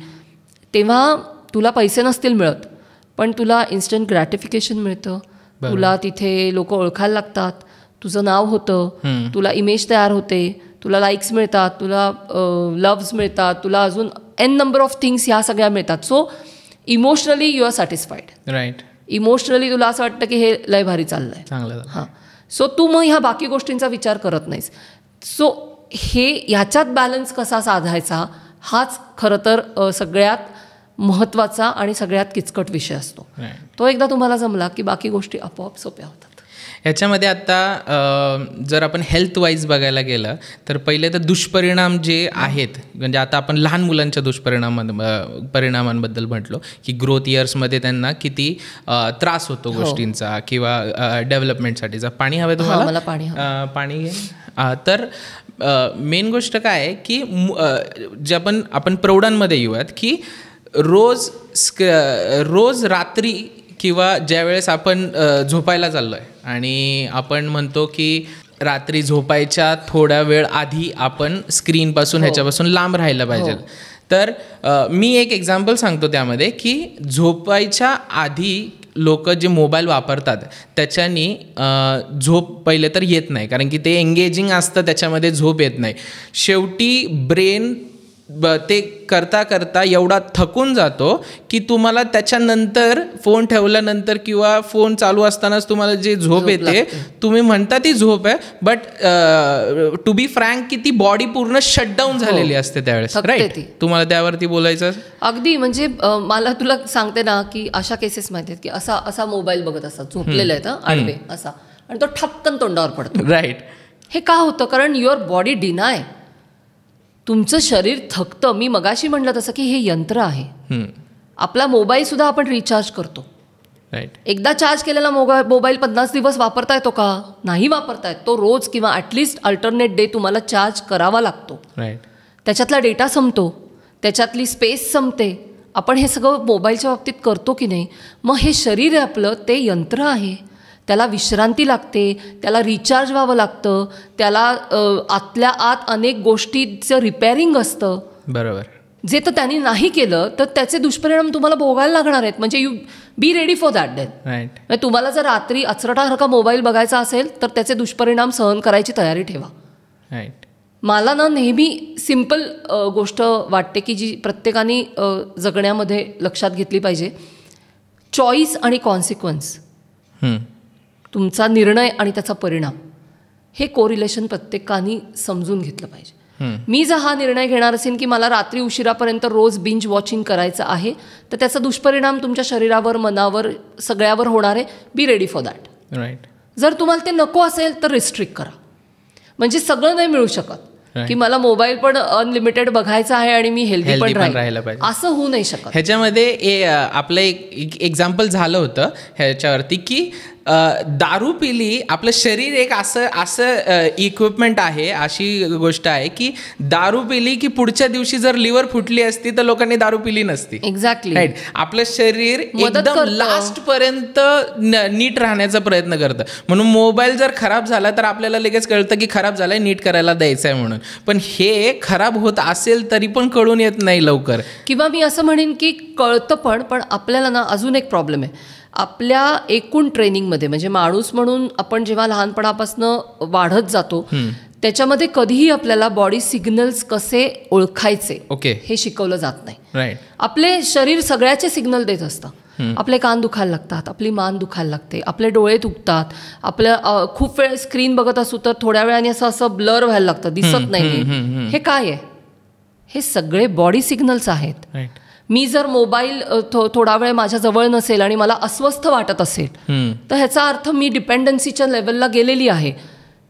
तेव्हा तुला पैसे नसतील मिळत, पण तुला इन्स्टंट ग्रॅटिफिकेशन मिळतं, तुला तिथे लोक ओळखायला लागतात, तुझं नाव होतं, तुला इमेज तयार होते, तुला लाईक्स मिळतात, तुला लव्स मिळतात, तुला अजून एन नंबर ऑफ थिंग्स ह्या सगळ्या मिळतात. So emotionally you are satisfied. Right. Emotionally तुला असं वाटतं की हे लय भारी चाललंय, चांगलं. हां. सो तू मग ह्या बाकी गोष्टींचा विचार करत नाहीस. सो ह्याच्यात बॅलन्स कसा साधायचा हाच खरं तर सगळ्यात महत्त्वाचा आणि सगळ्यात किचकट विषय असतो. तो एकदा तुम्हाला जमला की बाकी गोष्टी आपोआप सोप्या होतात. ह्याच्यामध्ये आता जर आपण हेल्थ वाईज बघायला गेलं तर पहिले तर दुष्परिणाम जे आहेत, म्हणजे आता आपण लहान मुलांच्या परिणामांबद्दल म्हटलो की ग्रोथ इयर्समध्ये त्यांना किती त्रास होतो गोष्टींचा किंवा डेव्हलपमेंटसाठीचा. पाणी हवं तुम्हाला? मला पाणी घे. तर मेन गोष्ट काय आहे की जे आपण प्रौढांमध्ये येऊयात की रोज रात्री किंवा ज्यावेळेस आपण झोपायला चाललो आहे आणि आपण म्हणतो की रात्री झोपायच्या थोड्या वेळ आधी आपण स्क्रीनपासून ह्याच्यापासून लांब राहायला पाहिजे. तर मी एक एक्झाम्पल सांगतो त्यामध्ये की झोपायच्या आधी लोक जे मोबाईल वापरतात त्याच्यानी झोप पहिले तर येत नाही, कारण की ते एंगेजिंग असतं, त्याच्यामध्ये झोप येत नाही. शेवटी ब्रेन ते करता करता एवढा थकून जातो की तुम्हाला त्याच्यानंतर फोन ठेवल्यानंतर किंवा फोन चालू असतानाच तुम्हाला जे झोप येते, तुम्ही म्हणता ती झोप आहे, बट टू बी फ्रँक की ती बॉडी पूर्ण शटडाऊन झालेली असते त्यावेळेस. राईट, तुम्हाला त्यावरती बोलायचं? अगदी, म्हणजे मला तुला सांगते ना की अशा केसेस माहिती आहेत की असा मोबाईल बघत असतात, झोपलेला आहे आडवे असा, आणि तो ठपकन तोंडावर पडतो. राईट. हे का होतं? कारण युअर बॉडी डिनाय, तुमचं शरीर थकतं. मी मगाशी म्हटलं तसं की हे यंत्र आहे. आपला मोबाईल सुद्धा आपण रिचार्ज करतो. राईट. एकदा चार्ज केलेला मोबाईल 50 दिवस वापरता येतो का? नाही वापरता येत. तो रोज किंवा ॲटलिस्ट अल्टरनेट डे तुम्हाला चार्ज करावा लागतो. राईट. त्याच्यातला डेटा संपतो, त्याच्यातली स्पेस संपते. आपण हे सगळं मोबाईलच्या बाबतीत करतो की नाही? मग हे शरीर आहे आपलं, ते यंत्र आहे. त्याला विश्रांती लागते, त्याला रिचार्ज व्हावं लागतं, त्याला आतल्या आत अनेक गोष्टीचं रिपेअरिंग असतं. बरोबर. जे तर त्यांनी नाही केलं तर त्याचे दुष्परिणाम तुम्हाला भोगायला लागणार आहेत. म्हणजे you be ready for that death. Right. तुम्हाला जर रात्री अचरटासारखा मोबाईल बघायचा असेल तर त्याचे दुष्परिणाम सहन करायची तयारी ठेवा. राईट. मला ना नेहमी सिम्पल गोष्ट वाटते की जी प्रत्येकाने जगण्यामध्ये लक्षात घेतली पाहिजे. चॉईस आणि कॉन्सिक्वन्स, तुमचा निर्णय आणि त्याचा परिणाम, हे कोरिलेशन प्रत्येकाने समजून घेतलं पाहिजे. मी जर हा निर्णय घेणार असेल की मला रात्री उशिरापर्यंत रोज बिंज वॉचिंग करायचं आहे, तर त्याचा दुष्परिणाम तुमच्या शरीरावर, मनावर, सगळ्यावर होणार आहे. Be ready for that. Right. जर तुम्हाला ते नको असेल तर रिस्ट्रिक्ट करा. म्हणजे सगळं नाही मिळू शकत की मला मोबाईल पण अनलिमिटेड बघायचा आहे आणि मी हेल्दी पण राहायला पाहिजे, असं होऊ नाही शकत. ह्याच्यामध्ये आपलं एक एक्झाम्पल झालं होतं ह्याच्यावरती की दारू पिली, आपलं शरीर एक असं इक्विपमेंट आहे, अशी गोष्ट आहे की दारू पिली की पुढच्या दिवशी जर लिव्हर फुटली असती तर लोकांनी दारू पिली नसती. एक्झॅक्टली. राईट. आपलं शरीर एकदम लास्ट पर्यंत नीट राहण्याचा प्रयत्न करतं. म्हणून मोबाईल जर खराब झाला तर आपल्याला लगेच कळतं की खराब झालाय, नीट करायला द्यायचं आहे म्हणून. पण हे खराब होत असेल तरी पण कळून येत नाही लवकर. किंवा मी असं म्हणेन की कळतं पण आपल्याला ना अजून एक प्रॉब्लेम आहे. आपल्या एकूण ट्रेनिंगमध्ये, म्हणजे माणूस म्हणून आपण जेव्हा लहानपणापासून वाढत जातो त्याच्यामध्ये कधीही आपल्याला बॉडी सिग्नल्स कसे ओळखायचे हे शिकवलं जात नाही. राईट. आपले शरीर सगळ्याचे सिग्नल देत असतं. आपले कान दुखायला लागतात, आपली मान दुखायला लागते, आपले डोळे दुखतात, आपलं खूप वेळ स्क्रीन बघत असू तर थोड्या वेळाने असं ब्लर व्हायला लागतं, दिसत नाही. हे काय आहे? हे सगळे बॉडी सिग्नल्स आहेत. राईट. मी जर मोबाईल थोडा वेळ माझ्याजवळ नसेल आणि मला अस्वस्थ वाटत असेल तर ह्याचा अर्थ मी डिपेंडन्सीच्या लेवलला गेलेली आहे.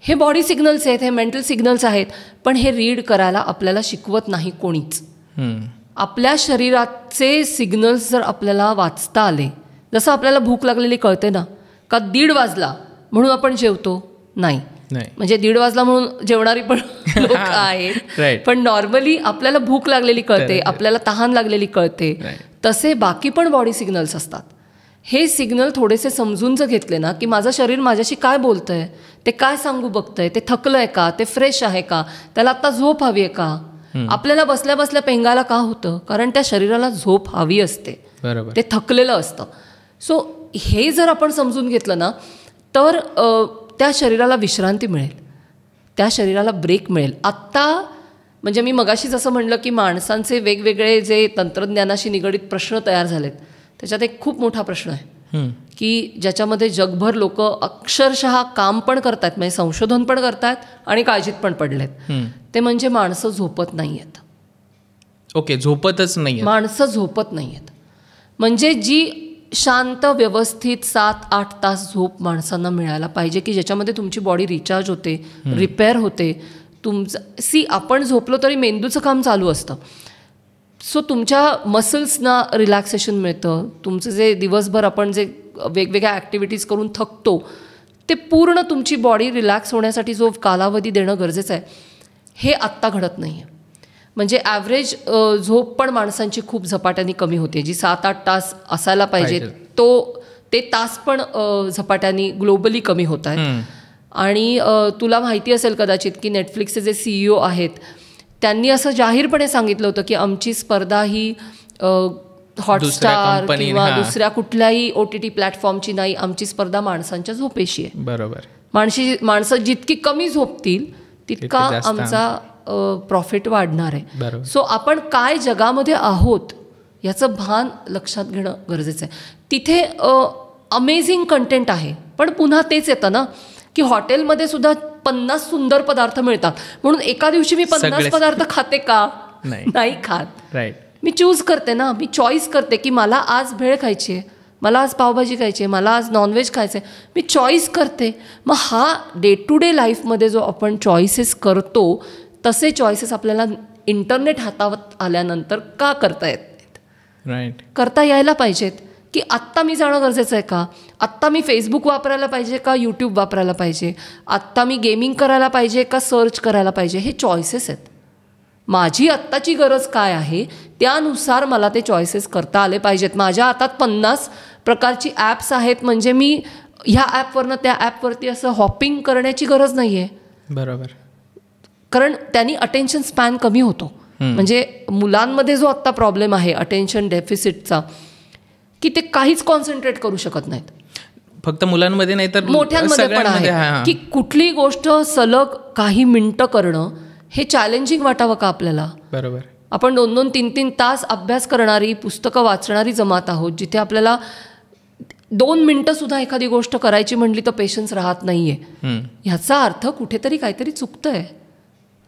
हे बॉडी सिग्नल्स आहेत, हे मेंटल सिग्नल्स आहेत, पण हे रीड करायला आपल्याला शिकवत नाही कोणीच. आपल्या शरीराचे सिग्नल्स जर आपल्याला वाचता आले, जसं आपल्याला भूक लागलेली कळते ना, का 1:30 वाजला म्हणून आपण जेवतो नाही, म्हणजे 1:30 वाजला म्हणून जेवणारी पण लोक आहेत, पण नॉर्मली आपल्याला भूक लागलेली कळते, आपल्याला तहान लागलेली कळते. तसे बाकी पण बॉडी सिग्नल्स असतात. हे सिग्नल थोडेसे समजून जर घेतले ना की माझं शरीर माझ्याशी काय बोलतंय, ते काय सांगू बघतंय, ते थकलंय का, ते फ्रेश आहे का, त्याला आत्ता झोप हवी आहे का. आपल्याला बसल्या बसल्या पेंगायला का होतं? कारण त्या शरीराला झोप हवी असते, ते थकलेलं असतं. सो हे जर आपण समजून घेतलं ना तर त्या शरीराला विश्रांती मिळेल, त्या शरीराला ब्रेक मिळेल. आत्ता म्हणजे मी मगाशी जसं म्हणलं की माणसांचे वेगवेगळे जे तंत्रज्ञानाशी निगडीत प्रश्न तयार झालेत, त्याच्यात एक खूप मोठा प्रश्न आहे की ज्याच्यामध्ये जगभर लोक अक्षरशः काम पण करतात, म्हणजे संशोधन पण करतात आणि काळजीत पण पडलेत. ते म्हणजे माणसं झोपत नाही आहेत. ओके, झोपतच नाही, माणसं झोपत नाही आहेत. म्हणजे जी शांत व्यवस्थित 7-8 तास झोप माणसांना मिळायला पाहिजे की ज्याच्यामध्ये तुमची बॉडी रिचार्ज होते, रिपेअर होते. तुमचं आपण झोपलो तरी मेंदूचं काम चालू असतं. सो तुमच्या मसल्सना रिलॅक्सेशन मिळतं. तुमचं जे दिवसभर आपण जे वेगवेगळ्या ॲक्टिव्हिटीज करून थकतो ते पूर्ण तुमची बॉडी रिलॅक्स होण्यासाठी जो कालावधी देणं गरजेचं आहे, हे आत्ता घडत नाही आहे. म्हणजे ॲव्हरेज झोप पण माणसांची खूप झपाट्याने कमी होते. जी 7-8 तास असायला पाहिजे ते तास पण झपाट्याने ग्लोबली कमी होत आहेत. आणि तुला माहिती असेल कदाचित की नेटफ्लिक्सचे जे CEO आहेत त्यांनी असं जाहीरपणे सांगितलं होतं की आमची स्पर्धा ही हॉटस्टार किंवा दुसऱ्या कुठल्याही OTT प्लॅटफॉर्मची नाही, आमची स्पर्धा माणसांच्या झोपेशी आहे. बरोबर. माणसं जितकी कमी झोपतील तितका आमचा प्रॉफिट वाढणार आहे. सो आपण काय जगामध्ये आहोत याचं भान लक्षात घेणं गरजेचं आहे. तिथे अमेझिंग कंटेंट आहे, पण पुन्हा तेच येतं ना की हॉटेलमध्ये सुद्धा 50 सुंदर पदार्थ मिळतात म्हणून एका दिवशी मी 50 पदार्थ खाते का? नाही खात. राईट. मी चूज करते ना, मी चॉईस करते की मला आज भेळ खायची आहे, मला आज पावभाजी खायची आहे, मला आज नॉनव्हेज खायचं आहे, मी चॉईस करते. मग हा डे टू डे लाईफमध्ये जो आपण चॉईसेस करतो तसे चॉईसेस आपल्याला इंटरनेट हातावत आल्यानंतर का करता येत नाहीत? राईट. करता यायला पाहिजेत. की आत्ता मी जाणं गरजेचं आहे का? आत्ता मी फेसबुक वापरायला पाहिजे का यूट्यूब वापरायला पाहिजे? आत्ता मी गेमिंग करायला पाहिजे का सर्च करायला पाहिजे? हे चॉईसेस आहेत. माझी आत्ताची गरज काय आहे त्यानुसार मला ते चॉईसेस करता आले पाहिजेत. माझ्या हातात 50 प्रकारची ॲप्स आहेत म्हणजे मी ह्या ॲपवरनं त्या ॲपवरती असं हॉपिंग करण्याची गरज नाही आहे. बरोबर. कारण त्यांनी अटेन्शन स्पॅन कमी होतो. म्हणजे मुलांमध्ये जो आत्ता प्रॉब्लेम आहे अटेन्शन डेफिसिटचा, की ते काहीच कॉन्सन्ट्रेट करू शकत नाहीत. फक्त मुलांमध्ये नाही तर मोठ्यांमध्ये पण आहे की कुठली गोष्ट सलग काही मिनिटं करणं हे चॅलेंजिंग वाटावं का आपल्याला? बरोबर. आपण 2-2, 3-3 तास अभ्यास करणारी, पुस्तकं वाचणारी जमात आहोत, जिथे आपल्याला 2 मिनिटं सुद्धा एखादी गोष्ट करायची म्हणली तर पेशन्स राहत नाहीये. ह्याचा अर्थ कुठेतरी काहीतरी चुकतंय.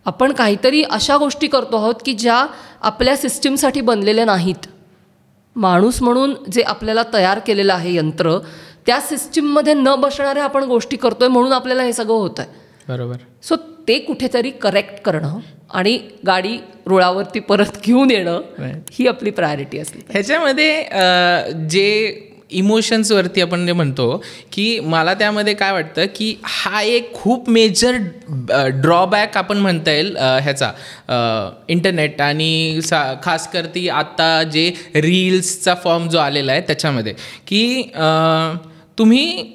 आपण काहीतरी अशा गोष्टी करतो आहोत की ज्या आपल्या सिस्टीमसाठी बनलेल्या नाहीत. माणूस म्हणून जे आपल्याला तयार केलेलं आहे यंत्र, त्या सिस्टीममध्ये न बसणाऱ्या आपण गोष्टी करतोय म्हणून आपल्याला हे सगळं होत आहे. बरोबर. सो ते कुठेतरी करेक्ट करणं आणि गाडी रुळावरती परत घेऊन येणं ही आपली प्रायोरिटी असली. ह्याच्यामध्ये जे इमोशन्सवरती आपण जे म्हणतो की मला त्यामध्ये काय वाटतं की हा एक खूप मेजर ड्रॉबॅक आपण म्हणता येईल ह्याचा इंटरनेट आणि खास कर ती आत्ता जे रील्सचा फॉर्म जो आलेला आहे त्याच्यामध्ये की तुम्ही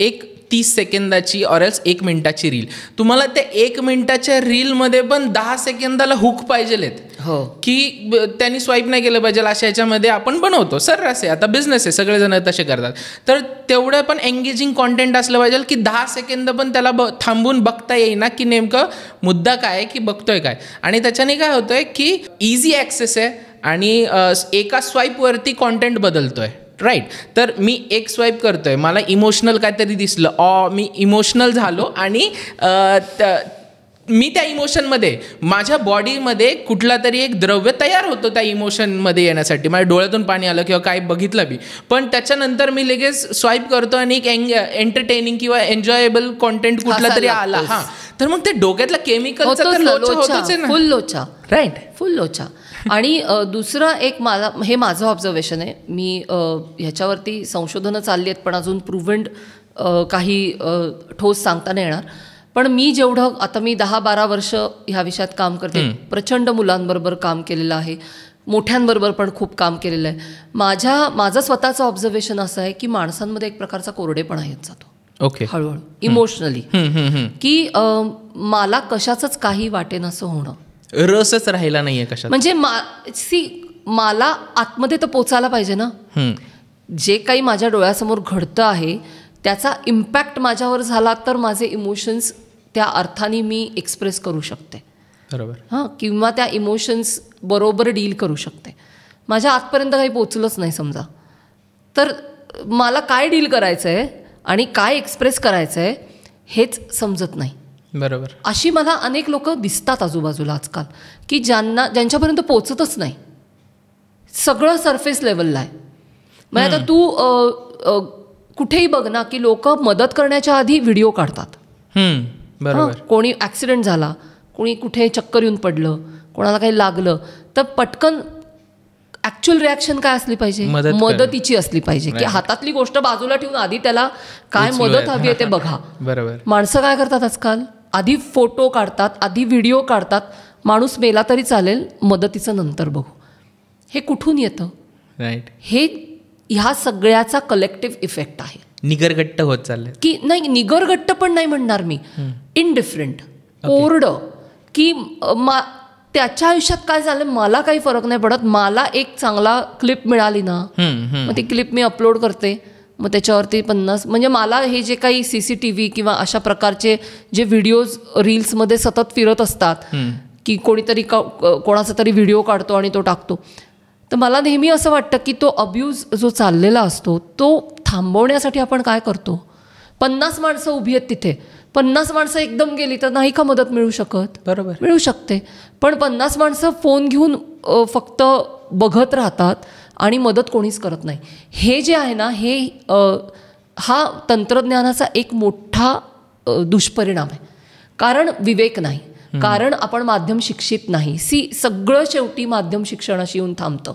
एक 30 सेकंदाची ऑरल्स 1 मिनिटाची रील, तुम्हाला त्या 1 मिनिटाच्या रीलमध्ये पण 10 सेकंदाला हुक पाहिजेलेत. हो. की त्यांनी स्वाईप नाही केलं पाहिजे अशा ह्याच्यामध्ये आपण बनवतो. सर्रास आहे, आता बिझनेस आहे, सगळेजण तसे करतात. तर तेवढं पण एंगेजिंग कॉन्टेंट असलं पाहिजे की 10 सेकंद पण त्याला थांबून बघता येईना की नेमकं मुद्दा काय आहे की बघतोय काय. आणि त्याच्याने काय होतंय की इझी ॲक्सेस आहे आणि एका स्वाईपवरती कॉन्टेंट बदलतोय. राईट. तर मी एक स्वाईप करतोय, मला इमोशनल काहीतरी दिसलं, मी इमोशनल झालो आणि मी त्या इमोशनमध्ये माझ्या बॉडीमध्ये कुठला तरी एक द्रव्य तयार होतो त्या इमोशनमध्ये येण्यासाठी. माझ्या डोळ्यातून पाणी आलं किंवा काय बघितलं बी, पण त्याच्यानंतर मी लगेच स्वाईप करतो आणि एक एंटरटेनिंग किंवा एन्जॉयबल कॉन्टेंट कुठला तरी आला. हां, तर मग ते डोक्यातला केमिकलचा तर लोचा होतोच आहे ना. फुल लोचा. राईट. फुल लोचा. आणि दुसरं एक हे माझं ऑब्झर्वेशन आहे. मी ह्याच्यावरती संशोधनं चालली आहेत पण अजून प्रूव्हड काही ठोस सांगता नाही येणार. पण मी जेवढं आता मी 10-12 वर्ष ह्या विषयात काम करते, प्रचंड मुलांबरोबर काम केलेलं आहे, मोठ्यांबरोबर पण खूप काम केलेलं आहे. माझं स्वतःचं ऑब्झर्वेशन असं आहे की माणसांमध्ये एक प्रकारचा कोरडेपणा येत जातो. ओके. हळूहळू इमोशनली की मला कशाचंच काही वाटेनासं होणं, रसच राहिला नाहीये कशात. म्हणजे मला आतमध्ये तर पोचायला पाहिजे ना. जे काही माझ्या डोळ्यासमोर घडतं आहे त्याचा इम्पॅक्ट माझ्यावर झाला तर माझे इमोशन्स त्या अर्थाने मी एक्सप्रेस करू शकते. बरोबर. हां, किंवा त्या इमोशन्स बरोबर डील करू शकते. माझ्या आतपर्यंत काही पोचलंच नाही समजा, तर मला काय डील करायचं आहे आणि काय एक्सप्रेस करायचं आहे हेच समजत नाही. बरोबर. अशी मला अनेक लोक दिसतात आजूबाजूला आजकाल की ज्यांच्यापर्यंत पोचतच नाही, सगळं सरफेस लेवलला आहे. म्हणजे आता तू कुठेही बघ ना की लोक मदत करण्याच्या आधी व्हिडिओ काढतात. बरोबर. कोणी ॲक्सिडेंट झाला, कोणी कुठे चक्कर येऊन पडलं, कोणाला काही लागलं तर पटकन ॲक्च्युअल रिॲक्शन काय असली पाहिजे, मदतीची असली पाहिजे. की हातातली गोष्ट बाजूला ठेवून आधी त्याला काय मदत हवी आहे ते बघा. बरोबर. माणसं काय करतात आजकाल, आधी फोटो काढतात, आधी व्हिडिओ काढतात. माणूस मेला तरी चालेल, मदतीचं नंतर बघू. हे कुठून येतं? राईट. हे ह्या सगळ्याचा कलेक्टिव्ह इफेक्ट आहे. निगरगट्ट होत चालले की नाही, निगरगट्ट पण नाही म्हणणार मी, इनडिफरंट, कोरडं. की त्याच्या आयुष्यात काय झालं मला काही फरक नाही पडत. मला एक चांगला क्लिप मिळाली ना, मग ती क्लिप मी अपलोड करते, मग त्याच्यावरती 50 म्हणजे मला हे जे काही CCTV किंवा अशा प्रकारचे जे व्हिडिओज रील्समध्ये सतत फिरत असतात की कोणीतरी कोणाचा तरी व्हिडिओ काढतो आणि तो टाकतो, तर मला नेहमी असं वाटतं की तो अब्यूज जो चाललेला असतो तो थांबवण्यासाठी आपण काय करतो. 50 माणसं उभी आहेत तिथे, 50 माणसं एकदम गेली तर नाही का मदत मिळू शकत? बरोबर, मिळू शकते. पण 50 माणसं फोन घेऊन फक्त बघत राहतात आणि मदत कोणीच करत नाही. हे जे आहे ना, हे हा तंत्रज्ञानाचा एक मोठा दुष्परिणाम आहे. कारण विवेक नाही, कारण आपण माध्यम शिक्षित नाही. सगळं शेवटी माध्यम शिक्षणाशी येऊन थांबतं.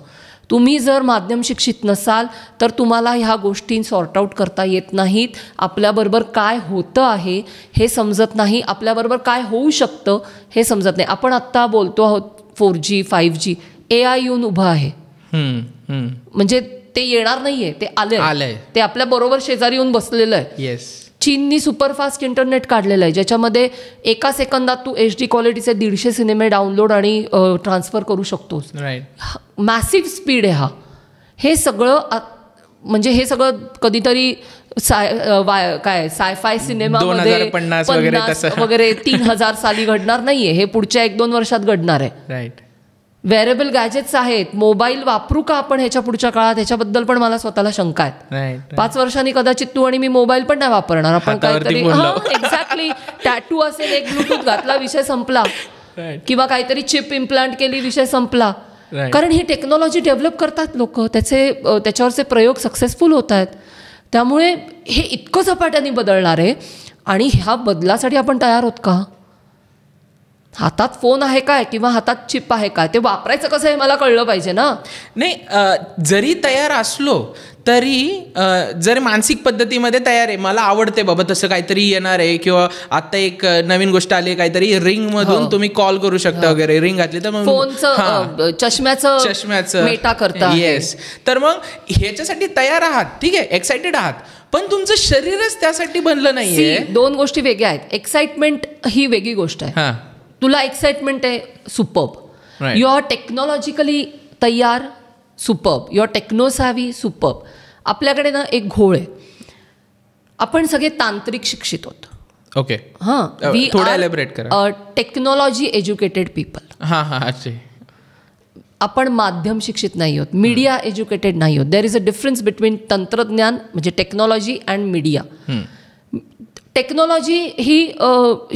तुम्ही जर माध्यम शिक्षित नसाल तर तुम्हाला ह्या गोष्टी सॉर्ट आऊट करता येत नाहीत. आपल्याबरोबर काय होतं आहे हे समजत नाही, आपल्याबरोबर काय होऊ शकतं हे समजत नाही. आपण आत्ता बोलतो आहोत 4G 5G, AI येऊन उभं आहे. म्हणजे ते येणार नाहीये, ते आलंय, ते आपल्या बरोबर शेजारी येऊन बसलेलं आहे. येस. चीननी सुपरफास्ट इंटरनेट काढलेलं आहे, ज्याच्यामध्ये एका सेकंदात तू HD क्वालिटीचे 150 सिनेमे डाउनलोड आणि ट्रान्सफर करू शकतोस. मॅसिव्ह स्पीड आहे हा. हे सगळं म्हणजे हे सगळं कधीतरी सायफाय सिनेमामध्ये 50 वगैरे 3000 साली घडणार नाहीये, हे पुढच्या 1-2 वर्षात घडणार आहे. राईट. वेअरेबल गॅजेट्स आहेत, मोबाईल वापरू का आपण ह्याच्या पुढच्या काळात, ह्याच्याबद्दल पण मला स्वतःला शंका आहेत. 5 वर्षांनी कदाचित तू आणि मी मोबाईल पण नाही वापरणार. आपण काहीतरी एक्झॅक्टली टॅटू असेल, एक ब्लूटूथ घातला, विषय संपला. किंवा काहीतरी चिप इम्प्लांट केली, विषय संपला. कारण ही टेक्नॉलॉजी डेव्हलप करतात लोक, त्याच्यावरचे प्रयोग सक्सेसफुल होत आहेत. त्यामुळे हे इतकं झपाट्याने बदलणार आहे आणि ह्या बदलासाठी आपण तयार आहोत का? हातात फोन आहे काय किंवा हातात चिप आहे काय, ते वापरायचं कसं हे मला कळलं पाहिजे ना. नाही, जरी तयार असलो तरी जर मानसिक पद्धतीमध्ये तयार आहे, मला आवडते बाबा तसं काहीतरी येणार आहे, किंवा आता एक नवीन गोष्ट आली काहीतरी रिंग मधून तुम्ही कॉल करू शकता वगैरे, रिंग घातली तर मग फोनचं चष्म्याचं मेटा करता. येस. तर मग ह्याच्यासाठी तयार आहात, ठीक आहे, एक्साइटेड आहात, पण तुमचं शरीरच त्यासाठी बनलं नाहीये. 2 गोष्टी वेगळ्या आहेत. एक्साइटमेंट ही वेगळी गोष्ट आहे. तुला एक्साइटमेंट आहे, सुपर्ब. यू आर टेक्नॉलॉजिकली तयार, superb. You are techno savvy, superb. आपल्याकडे ना एक घोळ आहे, आपण सगळे तांत्रिक शिक्षित होतो. Okay. We are technology educated people. आपण माध्यम शिक्षित नाही आहोत, मीडिया एज्युकेटेड नाही आहोत. There is a difference between तंत्रज्ञान म्हणजे टेक्नॉलॉजी अँड मीडिया. टेक्नॉलॉजी ही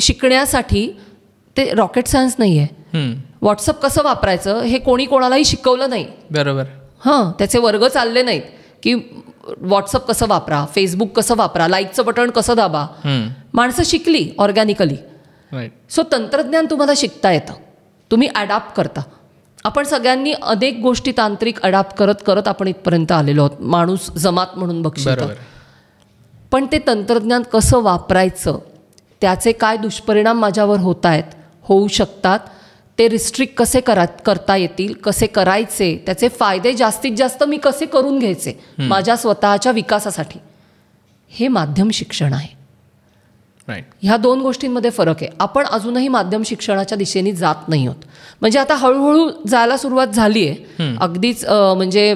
शिकण्यासाठी ते रॉकेट सायन्स नाही आहे. व्हॉट्सअप कसं वापरायचं हे कोणी कोणालाही शिकवलं नाही. बरोबर. त्याचे वर्ग चालले नाहीत की व्हॉट्सअप कसं वापरा, फेसबुक कसं वापरा, लाईकचं बटन कसं दाबा. माणसं शिकली ऑर्गॅनिकली. सो तंत्रज्ञान तुम्हाला शिकता येतं, तुम्ही अडॅप्ट करता. आपण सगळ्यांनी अनेक गोष्टी तांत्रिक अडॅप्ट करत करत आपण इथपर्यंत आलेलो आहोत, माणूस जमात म्हणून बघतो. पण ते तंत्रज्ञान कसं वापरायचं, त्याचे काय दुष्परिणाम माझ्यावर होत आहेत, होऊ शकतात, ते रिस्ट्रिक्ट कसे करता येतील, कसे करायचे, त्याचे फायदे जास्तीत जास्त मी कसे करून घ्यायचे माझ्या स्वतःच्या विकासासाठी, हे माध्यम शिक्षण आहे. ह्या 2 गोष्टींमध्ये फरक आहे. आपण अजूनही माध्यम शिक्षणाच्या दिशेने जात नाही आहोत. म्हणजे आता हळूहळू जायला सुरुवात झाली आहे. अगदीच म्हणजे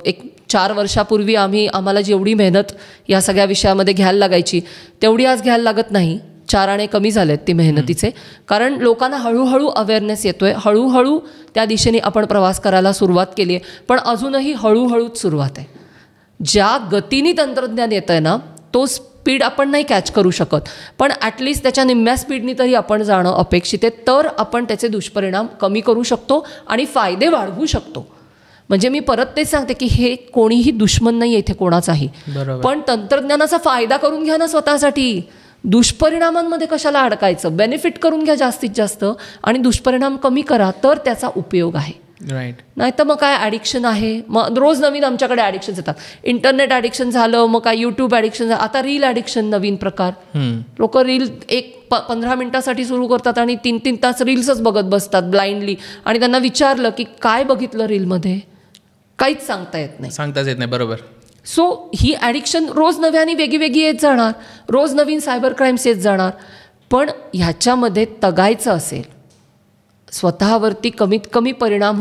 एक 4 वर्षापूर्वी आम्हाला जेवढी मेहनत या सगळ्या विषयामध्ये घ्यायला लागायची तेवढी आज घ्यायला लागत नाही. 4 आणे कमी झालेत ते मेहनतीचे, कारण लोकांना हळूहळू अवेअरनेस येतोय, हळूहळू त्या दिशेने आपण प्रवास करायला सुरुवात केली आहे. पण अजूनही हळूहळूच सुरुवात आहे. ज्या गतीने तंत्रज्ञान येत आहे ना, तो स्पीड आपण नाही कॅच करू शकत, पण ॲटलिस्ट त्याच्या निम्म्या स्पीडनी तरी आपण जाणं अपेक्षित आहे. तर आपण त्याचे दुष्परिणाम कमी करू शकतो आणि फायदे वाढवू शकतो. म्हणजे मी परत तेच सांगते की हे कोणीही दुश्मन नाही आहे इथे कोणाचाही, पण तंत्रज्ञानाचा फायदा करून घ्या ना स्वतःसाठी. दुष्परिणामांमध्ये कशाला अडकायचं, बेनिफिट करून घ्या जास्तीत जास्त आणि दुष्परिणाम कमी करा, तर त्याचा उपयोग आहे. नाही तर मग काय ॲडिक्शन आहे, मग रोज नवीन आमच्याकडे ॲडिक्शन्स येतात. इंटरनेट ॲडिक्शन झालं, मग काय यूट्यूब ॲडिक्शन झालं, आता रील ॲडिक्शन नवीन प्रकार. लोक रील 15 मिनिटासाठी सुरू करतात आणि 3-3 तास रील्सच बघत बसतात ब्लाइंडली. आणि त्यांना विचारलं की काय बघितलं रीलमध्ये, काहीच सांगताच येत नाही. बरोबर. सो ही ॲडिक्शन रोज नव्याने वेगळी येत जाणार, रोज नवीन सायबर क्राईम्स येत जाणार. पण ह्याच्यामध्ये तगायचं असेल, स्वतःवरती कमीत कमी परिणाम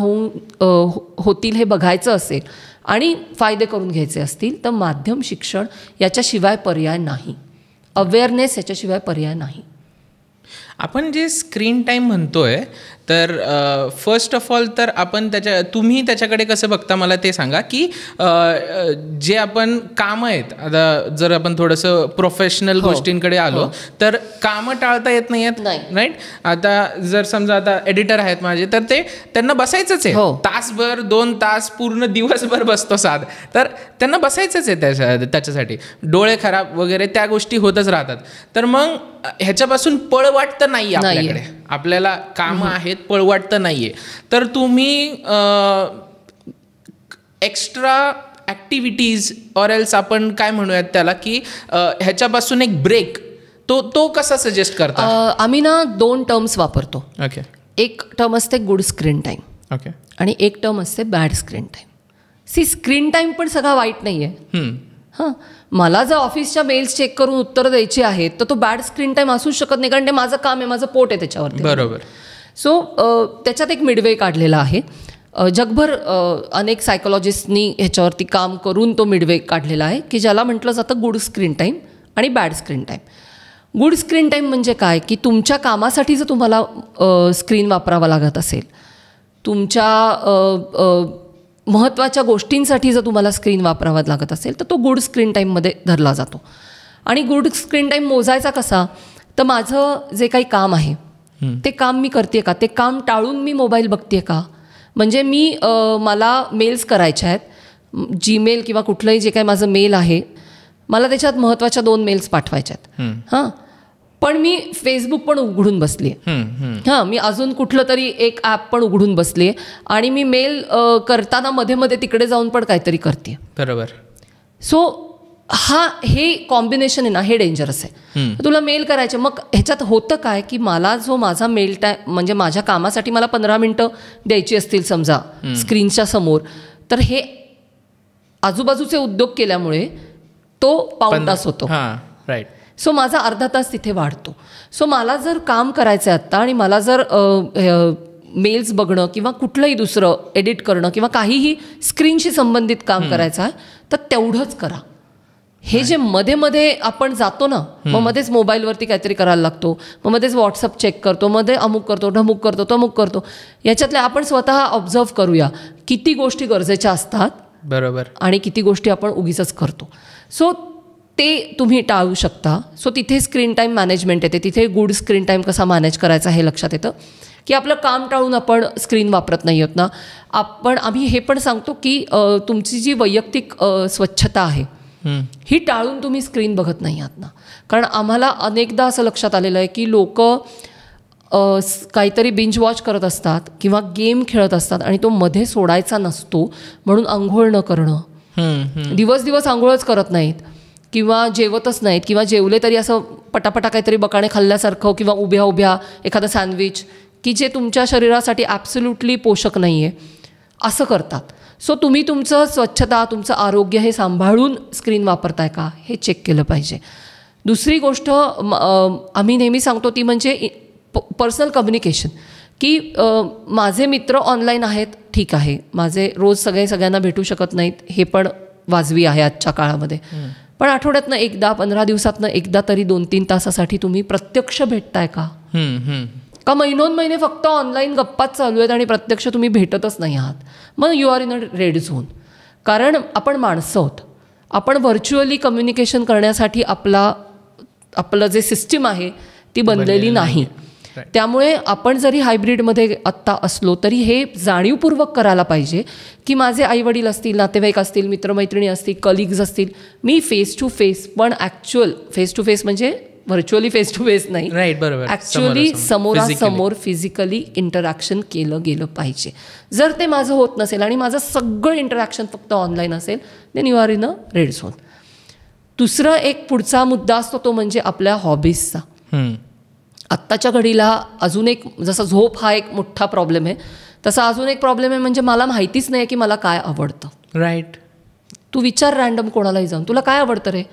होतील हे बघायचं असेल आणि फायदे करून घ्यायचे असतील तर माध्यम शिक्षण याच्याशिवाय पर्याय नाही. अवेअरनेस याच्याशिवाय पर्याय नाही. आपण जे स्क्रीन टाईम म्हणतोय तर फर्स्ट ऑफ ऑल तर आपण तुम्ही त्याच्याकडे कसं बघता मला ते सांगा की जे आपण कामं आहेत, आता जर आपण थोडंसं प्रोफेशनल गोष्टींकडे आलो तर कामं टाळता येत नाही आहेत, राईट? आता जर समजा आता एडिटर आहेत माझे तर त्यांना बसायचंच आहे, तासभर 2 तास पूर्ण दिवसभर बसतो साध, तर त्यांना बसायचंच आहे त्याच्यासाठी. डोळे खराब वगैरे त्या गोष्टी होतच राहतात. तर मग ह्याच्यापासून पळवाट तर नाही आपल्याकडे, आपल्याला कामं आहेत, पळवाट तर नाहीये. तर तुम्ही एक्स्ट्रा ॲक्टिव्हिटीज ऑर एल्स आपण काय म्हणूयात त्याला की ह्याच्यापासून एक ब्रेक तो कसा सजेस्ट करता? आम्ही ना 2 टर्म्स वापरतो. ओके. एक टर्म असते गुड स्क्रीन टाईम, ओके, आणि एक टर्म असते bad screen time. Screen time पण सगळा वाईट नाही आहे. हां, मला जर ऑफिसच्या मेल्स चेक करून उत्तर द्यायची आहेत तर तो बॅड स्क्रीन टाईम असूच शकत नाही, कारण ते माझं काम आहे, माझं पोट आहे त्याच्यावरती. बरोबर. सो त्याच्यात एक मिडवे काढलेला आहे. जगभर अनेक सायकोलॉजिस्टनी ह्याच्यावरती काम करून तो मिडवे काढलेला आहे की ज्याला म्हटलं जातं गुड स्क्रीन टाईम आणि bad screen time. Good screen time म्हणजे काय की तुमच्या कामासाठी जर तुम्हाला स्क्रीन वापरावा लागत असेल, तुमच्या महत्त्वाच्या गोष्टींसाठी जर तुम्हाला स्क्रीन वापरावा लागत असेल तर तो गुड स्क्रीन टाईममध्ये धरला जातो. आणि गुड स्क्रीन टाईम मोजायचा कसा, तर माझं जे काही काम आहे ते काम मी करते का, ते काम टाळून मी मोबाईल बघते का, म्हणजे मला मेल्स करायच्या आहेत, जीमेल किंवा कुठलंही जे काही माझं मेल आहे, मला त्याच्यात महत्त्वाच्या 2 मेल्स पाठवायच्या आहेत. हां, पण मी फेसबुक पण उघडून बसली आहे. हां, मी अजून कुठलं तरी एक ॲप पण उघडून बसली आहे आणि मी मेल करताना मध्ये मध्ये तिकडे जाऊन पण काहीतरी करते. बरोबर. सो हे कॉम्बिनेशन आहे ना, हे डेंजरस आहे. तुला मेल करायचे, मग ह्याच्यात होतं काय की मला जो माझा मेल टाईम म्हणजे माझ्या कामासाठी मला 15 मिनटं द्यायची असतील समजा स्क्रीनच्या समोर, तर हे आजूबाजूचे उद्योग केल्यामुळे तो पाऊण तास होतो. राईट. सो माझा अर्धा तास तिथे वाढतो. सो मला जर काम करायचं आहे आत्ता आणि मला जर मेल्स बघणं किंवा कुठलंही दुसरं एडिट करणं किंवा काहीही स्क्रीनशी संबंधित काम करायचं आहे तर तेवढंच करा. हे जे मध्ये मध्ये आपण जातो ना, मग मध्येच मोबाईलवरती काहीतरी करायला लागतो, मग मध्येच व्हॉट्सअप चेक करतो, मध्ये अमुक करतो, ढमुक करतो, तमुक करतो, याच्यातले आपण स्वतः ऑब्झर्व करूया किती गोष्टी गरजेच्या असतात, बरोबर, आणि किती गोष्टी आपण उगीचच करतो. सो ते तुम्ही टाळू शकता. सो तिथे स्क्रीन टाईम मॅनेजमेंट येते. तिथे गुड स्क्रीन टाईम कसा मॅनेज करायचा हे लक्षात येतं की आपलं काम टाळून आपण स्क्रीन वापरत नाही आहोत ना. आम्ही हे पण सांगतो की तुमची जी वैयक्तिक स्वच्छता आहे ही टाळून तुम्ही स्क्रीन बघत नाही आहात ना. कारण आम्हाला अनेकदा असं लक्षात आलेलं आहे की लोक काहीतरी बिंज वॉच करत असतात किंवा गेम खेळत असतात आणि तो मध्ये सोडायचा नसतो म्हणून आंघोळ न करणं, दिवस आंघोळच करत नाहीत किंवा जेवतच नाहीत किंवा जेवले तरी असं पटापटा काहीतरी बकाणे खाल्ल्यासारखं किंवा उभ्या उभ्या एखादं सँडविच की जे तुमच्या शरीरासाठी ॲब्सोल्युटली पोषक नाही आहे असं करतात. सो तुम्ही तुमचं स्वच्छता, तुमचं आरोग्य हे सांभाळून स्क्रीन वापरताय का हे चेक केलं पाहिजे. दुसरी गोष्ट आम्ही नेहमी सांगतो ती म्हणजे पर्सनल कम्युनिकेशन, की माझे मित्र ऑनलाईन आहेत, ठीक आहे, माझे रोज सगळ्यांना भेटू शकत नाहीत, हे पण वाजवी आहे आजच्या काळामध्ये, पण आठवड्यातनं एकदा, 15 दिवसातनं एकदा तरी 2-3 तासासाठी तुम्ही प्रत्यक्ष भेटताय का? का महिने फक्त ऑनलाईन गप्पाच चालू आहेत आणि प्रत्यक्ष तुम्ही भेटतच नाही आहात? मग you are in a red zone. कारण आपण माणसं आहोत, आपण व्हर्च्युअली कम्युनिकेशन करण्यासाठी आपलं जे सिस्टीम आहे ती बनलेली नाही. त्यामुळे आपण जरी हायब्रिडमध्ये आत्ता असलो तरी हे जाणीवपूर्वक करायला पाहिजे की माझे आईवडील असतील, नातेवाईक असतील, मित्रमैत्रिणी असतील, कलिग्ज असतील, मी फेस टू फेस, पण ॲक्च्युअल फेस टू फेस म्हणजे व्हर्च्युअली फेस टू फेस नाही, राईट, बरोबर, ॲक्च्युअली समोरासमोर फिजिकली इंटरॅक्शन केलं गेलं पाहिजे. जर ते माझं होत नसेल आणि माझं सगळं इंटरॅक्शन फक्त ऑनलाईन असेल, then you are in a red zone. दुसरं एक पुढचा मुद्दा असतो तो म्हणजे आपल्या हॉबीजचा. आत्ताच्या घडीला अजून एक, जसा झोप हा एक मोठा प्रॉब्लेम आहे तसा अजून एक प्रॉब्लेम आहे म्हणजे मला माहितीच नाही की मला काय आवडतं. राईट. तू विचार रँडम कोणालाही जाऊन, तुला काय आवडतं रे?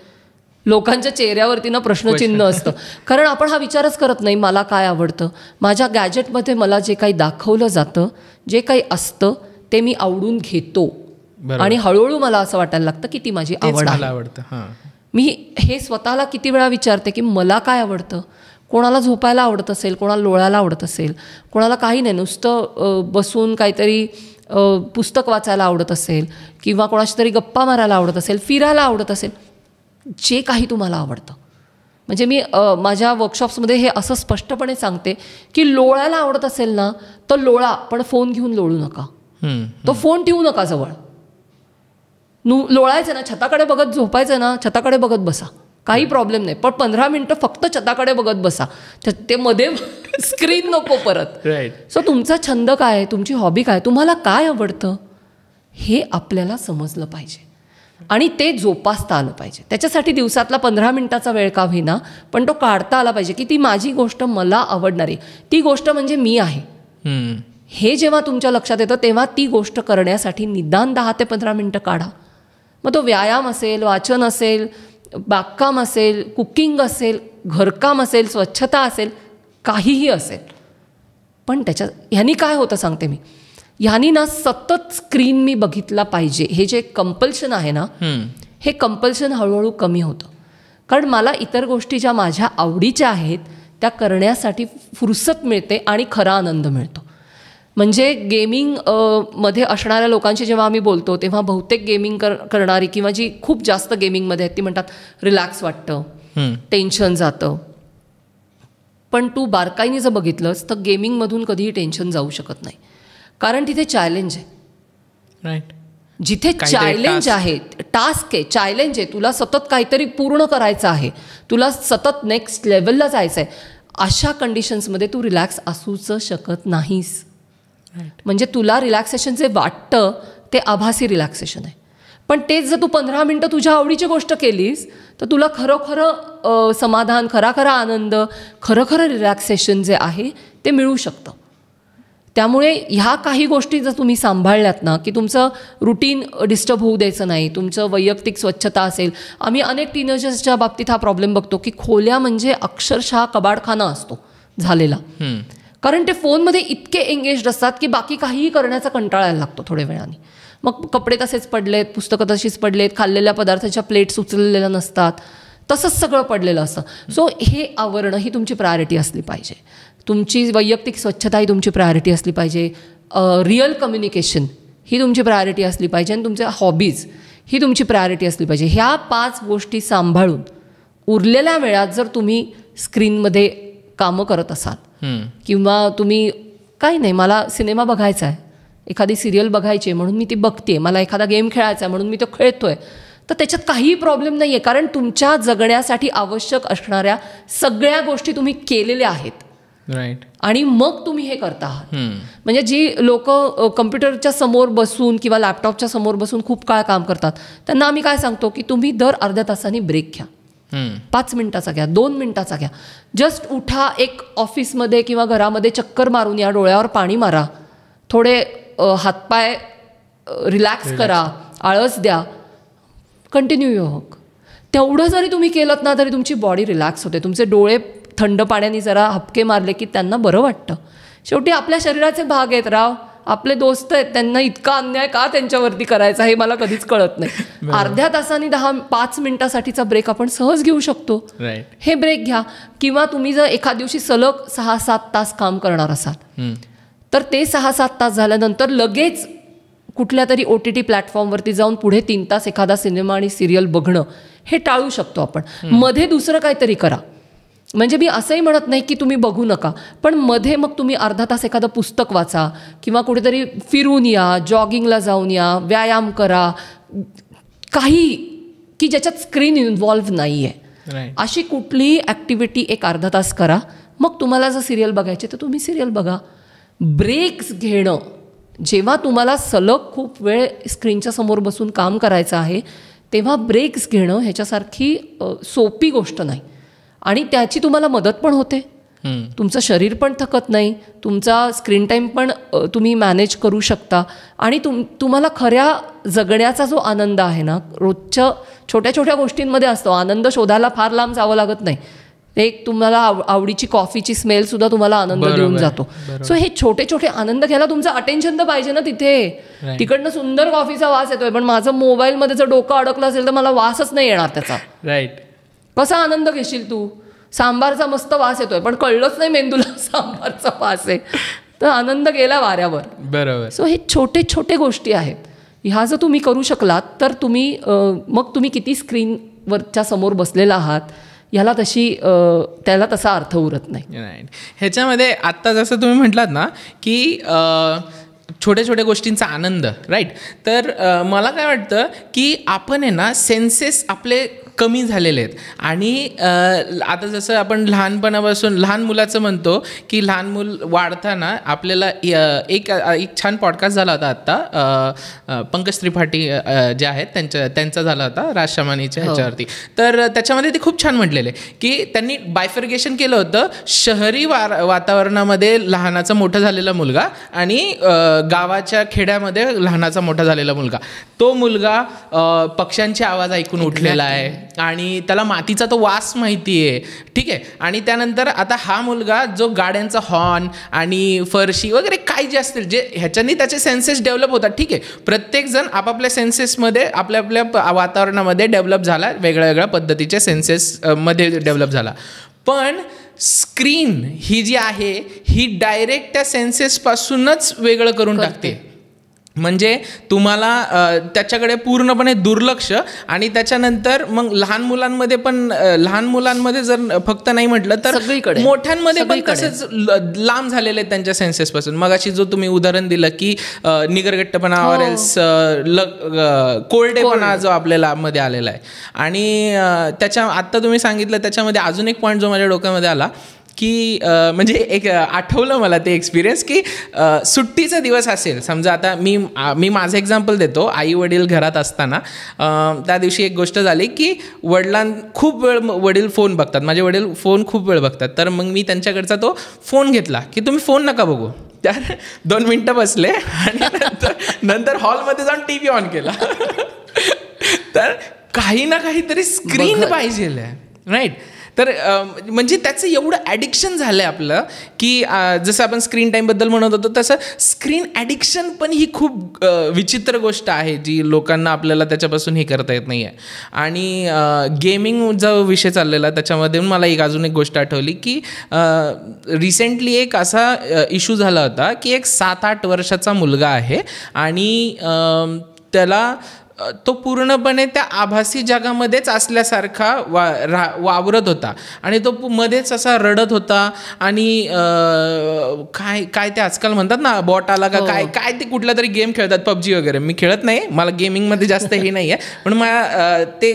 लोकांच्या चेहऱ्यावरती ना प्रश्नचिन्ह असतं. कारण आपण हा विचारच करत नाही मला काय आवडतं. माझ्या गॅजेटमध्ये मला जे काही दाखवलं जातं, जे काही असतं ते मी आवडून घेतो आणि हळूहळू मला असं वाटायला लागतं की ती माझी आवड आहे. मी हे स्वतःला किती वेळा विचारते की मला काय आवडतं. कोणाला झोपायला आवडत असेल, कोणाला लोळायला आवडत असेल, कोणाला काही नाही नुसतं बसून काहीतरी पुस्तक वाचायला आवडत असेल किंवा कोणाशी तरी गप्पा मारायला आवडत असेल, फिरायला आवडत असेल, जे काही तुम्हाला आवडतं. म्हणजे मी माझ्या वर्कशॉप्समध्ये हे असं स्पष्टपणे सांगते की लोळायला आवडत असेल ना तर लोळा, पण फोन घेऊन लोळू नका. तो फोन ठेवू नका जवळ. लोळायचं ना, छताकडे बघत झोपायचं ना, छताकडे बघत बसा, काही प्रॉब्लेम नाही. पण 15 मिनिटं फक्त छताकडे बघत बसा. ते मध्ये स्क्रीन नको परत. सो तुमचा छंद काय आहे, तुमची हॉबी काय, तुम्हाला काय आवडतं हे आपल्याला समजलं पाहिजे आणि ते जोपासता आलं पाहिजे. त्याच्यासाठी दिवसातला 15 मिनिटाचा वेळ का होईना पण तो काढता आला पाहिजे की ती माझी गोष्ट मला आवडणारी, ती गोष्ट म्हणजे मी आहे. हे जेव्हा तुमच्या लक्षात येतं तेव्हा ती गोष्ट करण्यासाठी निदान 10 ते 15 मिनिटं काढा. मग तो व्यायाम असेल, वाचन असेल, बागकाम असेल, कुकिंग असेल, घरकाम असेल, स्वच्छता असेल, काहीही असेल. पण ह्यानी काय होतं सांगते मी, ह्यानी ना सतत स्क्रीन मी बघितला पाहिजे हे जे कंपल्शन आहे ना, हे कंपल्शन हळूहळू कमी होतं. कारण मला इतर गोष्टी ज्या माझ्या आवडीच्या आहेत त्या करण्यासाठी फुरसत मिळते आणि खरा आनंद मिळतो. म्हणजे गेमिंग मध्ये असणाऱ्या लोकांशी जेव्हा आम्ही बोलतो तेव्हा बहुतेक गेमिंग करणारी किंवा जी खूप जास्त गेमिंगमध्ये आहेत ती म्हणतात रिलॅक्स वाटतं, टेन्शन जातं. पण तू बारकाईने जर बघितलंस तर गेमिंगमधून कधीही टेन्शन जाऊ शकत नाही. कारण तिथे चॅलेंज आहे. राईट. जिथे चॅलेंज आहे, टास्क आहे, चॅलेंज आहे, तुला सतत काहीतरी पूर्ण करायचं आहे, तुला सतत नेक्स्ट लेवलला जायचं आहे, अशा कंडिशन्समध्ये तू रिलॅक्स असूच शकत नाहीस. म्हणजे तुला रिलॅक्सेशन जे वाटतं ते आभासी रिलॅक्सेशन आहे. पण तेच जर तू 15 मिनटं तुझ्या आवडीची गोष्ट केलीस तर तुला खरं समाधान, खरा आनंद, खरं रिलॅक्सेशन जे आहे ते मिळू शकतं. त्यामुळे ह्या काही गोष्टी जर तुम्ही सांभाळल्यात ना की तुमचं रुटीन डिस्टर्ब होऊ द्यायचं नाही, तुमचं वैयक्तिक स्वच्छता असेल. आम्ही अनेक टीनेजर्सच्या बाबतीत हा प्रॉब्लेम बघतो की खोल्या म्हणजे अक्षरशः कबाडखाना असतो झालेला. कारण ते फोनमध्ये इतके एंगेज्ड असतात की बाकी काहीही करण्याचा कंटाळा यायला लागतो थोड्या वेळाने. मग कपडे तसेच पडलेत, पुस्तकं तशीच पडलेत, खाल्लेल्या पदार्थाच्या प्लेट्स उचललेल्या नसतात, तसंच सगळं पडलेलं असतं. सो हे आवरणं ही तुमची प्रायोरिटी असली पाहिजे. तुमची वैयक्तिक स्वच्छता ही तुमची प्रायोरिटी असली पाहिजे. रिअल कम्युनिकेशन ही तुमची प्रायोरिटी असली पाहिजे आणि तुमच्या हॉबीज ही तुमची प्रायोरिटी असली पाहिजे. ह्या 5 गोष्टी सांभाळून उरलेल्या वेळात जर तुम्ही स्क्रीनमध्ये कामं करत असाल किंवा तुम्ही काही नाही, मला सिनेमा बघायचा आहे, एखादी सिरियल बघायची आहे म्हणून मी ती बघते, मला एखादा गेम खेळायचा आहे म्हणून मी तो खेळतोय, तर त्याच्यात काहीही प्रॉब्लेम नाही आहे. कारण तुमच्या जगण्यासाठी आवश्यक असणाऱ्या सगळ्या गोष्टी तुम्ही केलेल्या आहेत. राईट. आणि मग तुम्ही हे करता आहात. म्हणजे जी लोक कम्प्युटरच्या समोर बसून किंवा लॅपटॉपच्या समोर बसून खूप काळ काम करतात त्यांना आम्ही काय सांगतो की तुम्ही दर अर्ध्या तासाने ब्रेक घ्या. 5 मिनिटाचा घ्या, 2 मिनिटाचा घ्या. जस्ट उठा, एक ऑफिसमध्ये किंवा घरामध्ये चक्कर मारून या, डोळ्यावर पाणी मारा, थोडे हातपाय रिलॅक्स करा, आळस द्या, कंटिन्यू युअर वर्क. तेवढं जरी तुम्ही केलं ना तरी तुमची बॉडी रिलॅक्स होते. तुमचे डोळे थंड पाण्याने जरा हपके मारले की त्यांना बरं वाटतं. शेवटी आपल्या शरीराचे भाग आहेत राव, आपले दोस्त आहेत, त्यांना इतका अन्याय का त्यांच्यावरती करायचा हे मला कधीच कळत नाही. अर्ध्या तासाने 5 मिनिटासाठीचा ब्रेक आपण सहज घेऊ शकतो. हे ब्रेक घ्या. किंवा तुम्ही जर एखाद दिवशी सलग 6-7 तास काम करणार असाल तर ते 6-7 तास झाल्यानंतर लगेच कुठल्या तरी OTT प्लॅटफॉर्मवरती जाऊन पुढे 3 तास एखादा सिनेमा आणि सिरियल बघणं हे टाळू शकतो आपण. मध्ये दुसरं काहीतरी करा. म्हणजे मी असंही म्हणत नाही की तुम्ही बघू नका, पण मध्ये मग तुम्ही अर्धा तास एखादं पुस्तक वाचा किंवा कुठेतरी फिरून या, जॉगिंगला जाऊन या, व्यायाम करा, काही की ज्याच्यात स्क्रीन इन्व्हॉल्व्ह नाही आहे अशी कुठलीही ॲक्टिव्हिटी एक अर्धा तास करा. मग तुम्हाला जर सिरियल बघायचे तर तुम्ही सिरियल बघा. ब्रेक्स घेणं, जेव्हा तुम्हाला सलग खूप वेळ स्क्रीनच्या समोर बसून काम करायचं आहे तेव्हा ब्रेक्स घेणं ह्याच्यासारखी सोपी गोष्ट नाही. आणि त्याची तुम्हाला मदत पण होते, तुमचं शरीर पण थकत नाही, तुमचा स्क्रीन टाईम पण तुम्ही मॅनेज करू शकता आणि तुम्हाला खऱ्या जगण्याचा जो आनंद आहे ना, रोजच्या छोट्या छोट्या गोष्टींमध्ये असतो. आनंद शोधायला फार लांब जावं लागत नाही. एक तुम्हाला आवडीची कॉफीची स्मेल सुद्धा तुम्हाला आनंद देऊन जातो. सो हे छोटे छोटे आनंद घ्यायला तुमचं अटेन्शन तर पाहिजे ना तिथे. तिकडनं सुंदर कॉफीचा वास येतोय, पण माझं मोबाईलमध्ये जर डोकं अडकलं असेल तर मला वासच नाही येणार त्याचा. राईट. कसा आनंद घेशील तू? सांबारचा मस्त वास येतोय पण कळलंच नाही मेंदूला सांबारचा वास आहे, तर आनंद गेला वाऱ्यावर. बरोबर. सो हे छोटे छोटे गोष्टी आहेत. ह्या जर तुम्ही करू शकलात तर तुम्ही मग तुम्ही किती स्क्रीनवरच्या समोर बसलेला आहात ह्याला त्याला तसा अर्थ उरत नाही. ह्याच्यामध्ये आत्ता जसं तुम्ही म्हटलात ना की छोट्या छोट्या गोष्टींचा आनंद, राईट. तर मला काय वाटतं की आपण आहे ना सेन्सेस आपले कमी झालेले आहेत. आणि आता जसं आपण लहानपणापासून लहान मुलाचं म्हणतो की लहान मूल वाढताना आपल्याला एक छान पॉडकास्ट झाला होता आत्ता, पंकज त्रिपाठी जे आहेत त्यांचा झाला होता राजशमानीच्या ह्याच्यावरती. तर त्याच्यामध्ये ते खूप छान म्हटलेले की त्यांनी बायफर्गेशन केलं होतं शहरी वातावरणामध्ये लहानाचा मोठा झालेला मुलगा आणि गावाच्या खेड्यामध्ये लहानाचा मोठा झालेला मुलगा. तो मुलगा पक्ष्यांचे आवाज ऐकून उठलेला आहे आणि त्याला मातीचा तो वास माहिती आहे, ठीक आहे. आणि त्यानंतर आता हा मुलगा जो गाड्यांचा हॉर्न आणि फरशी वगैरे काय जे असतील जे ह्याच्यानी त्याचे सेन्सेस डेव्हलप होतात, ठीक आहे. प्रत्येकजण आपापल्या सेन्सेसमध्ये आपल्या आपल्या वातावरणामध्ये डेव्हलप झाला, वेगळ्या वेगळ्या पद्धतीच्या सेन्सेसमध्ये डेव्हलप झाला. पण स्क्रीन ही जी आहे ही डायरेक्ट त्या सेन्सेसपासूनच वेगळं करून टाकते. म्हणजे तुम्हाला त्याच्याकडे पूर्णपणे दुर्लक्ष. आणि त्याच्यानंतर मग लहान मुलांमध्ये जर फक्त नाही म्हटलं तर मोठ्यांमध्ये पण तसंच लांब झालेले आहेत त्यांच्या सेन्सेसपासून. मगाशी जो तुम्ही उदाहरण दिलं की निगरगट्टपणा ऑर एल्स कोरडेपणा जो आपल्याला मध्ये आलेला आहे. आणि आत्ता तुम्ही सांगितलं त्याच्यामध्ये अजून एक पॉईंट जो माझ्या डोक्यामध्ये आला की म्हणजे एक आठवलं मला ते एक्सपिरियन्स की सुट्टीचा दिवस असेल समजा. आता मी माझं एक्झाम्पल देतो. आई वडील घरात असताना त्या दिवशी एक गोष्ट झाली की खूप वेळ वडील फोन बघतात, माझे वडील फोन खूप वेळ बघतात. तर मग मी त्यांच्याकडचा तो फोन घेतला की तुम्ही फोन नका बघू. तर 2 मिनटं बसले आणि नंतर हॉलमध्ये जाऊन टी व्ही ऑन केला. तर काही ना काहीतरी स्क्रीन पाहिजे, राईट. तर म्हणजे त्याचं एवढं ॲडिक्शन झालं आहे आपलं की जसं आपण स्क्रीन टाईमबद्दल म्हणत होतो तसं स्क्रीन ॲडिक्शन पण ही खूप विचित्र गोष्ट आहे जी लोकांना आपल्याला त्याच्यापासून हे करता येत नाही आहे. आणि गेमिंग जो विषय चाललेला त्याच्यामध्ये मला अजून एक गोष्ट आठवली की रिसेंटली एक असा इश्यू झाला होता की एक 7-8 वर्षाचा मुलगा आहे आणि त्याला तो पूर्णपणे त्या आभासी जगामध्येच असल्यासारखा वावरत होता आणि तो मध्येच असा रडत होता. आणि काय ते आजकाल म्हणतात ना बॉट आला का काय ते कुठला तरी गेम खेळतात, पबजी वगैरे. मी खेळत नाही, मला गेमिंगमध्ये जास्त हे नाही आहे. पण मला ते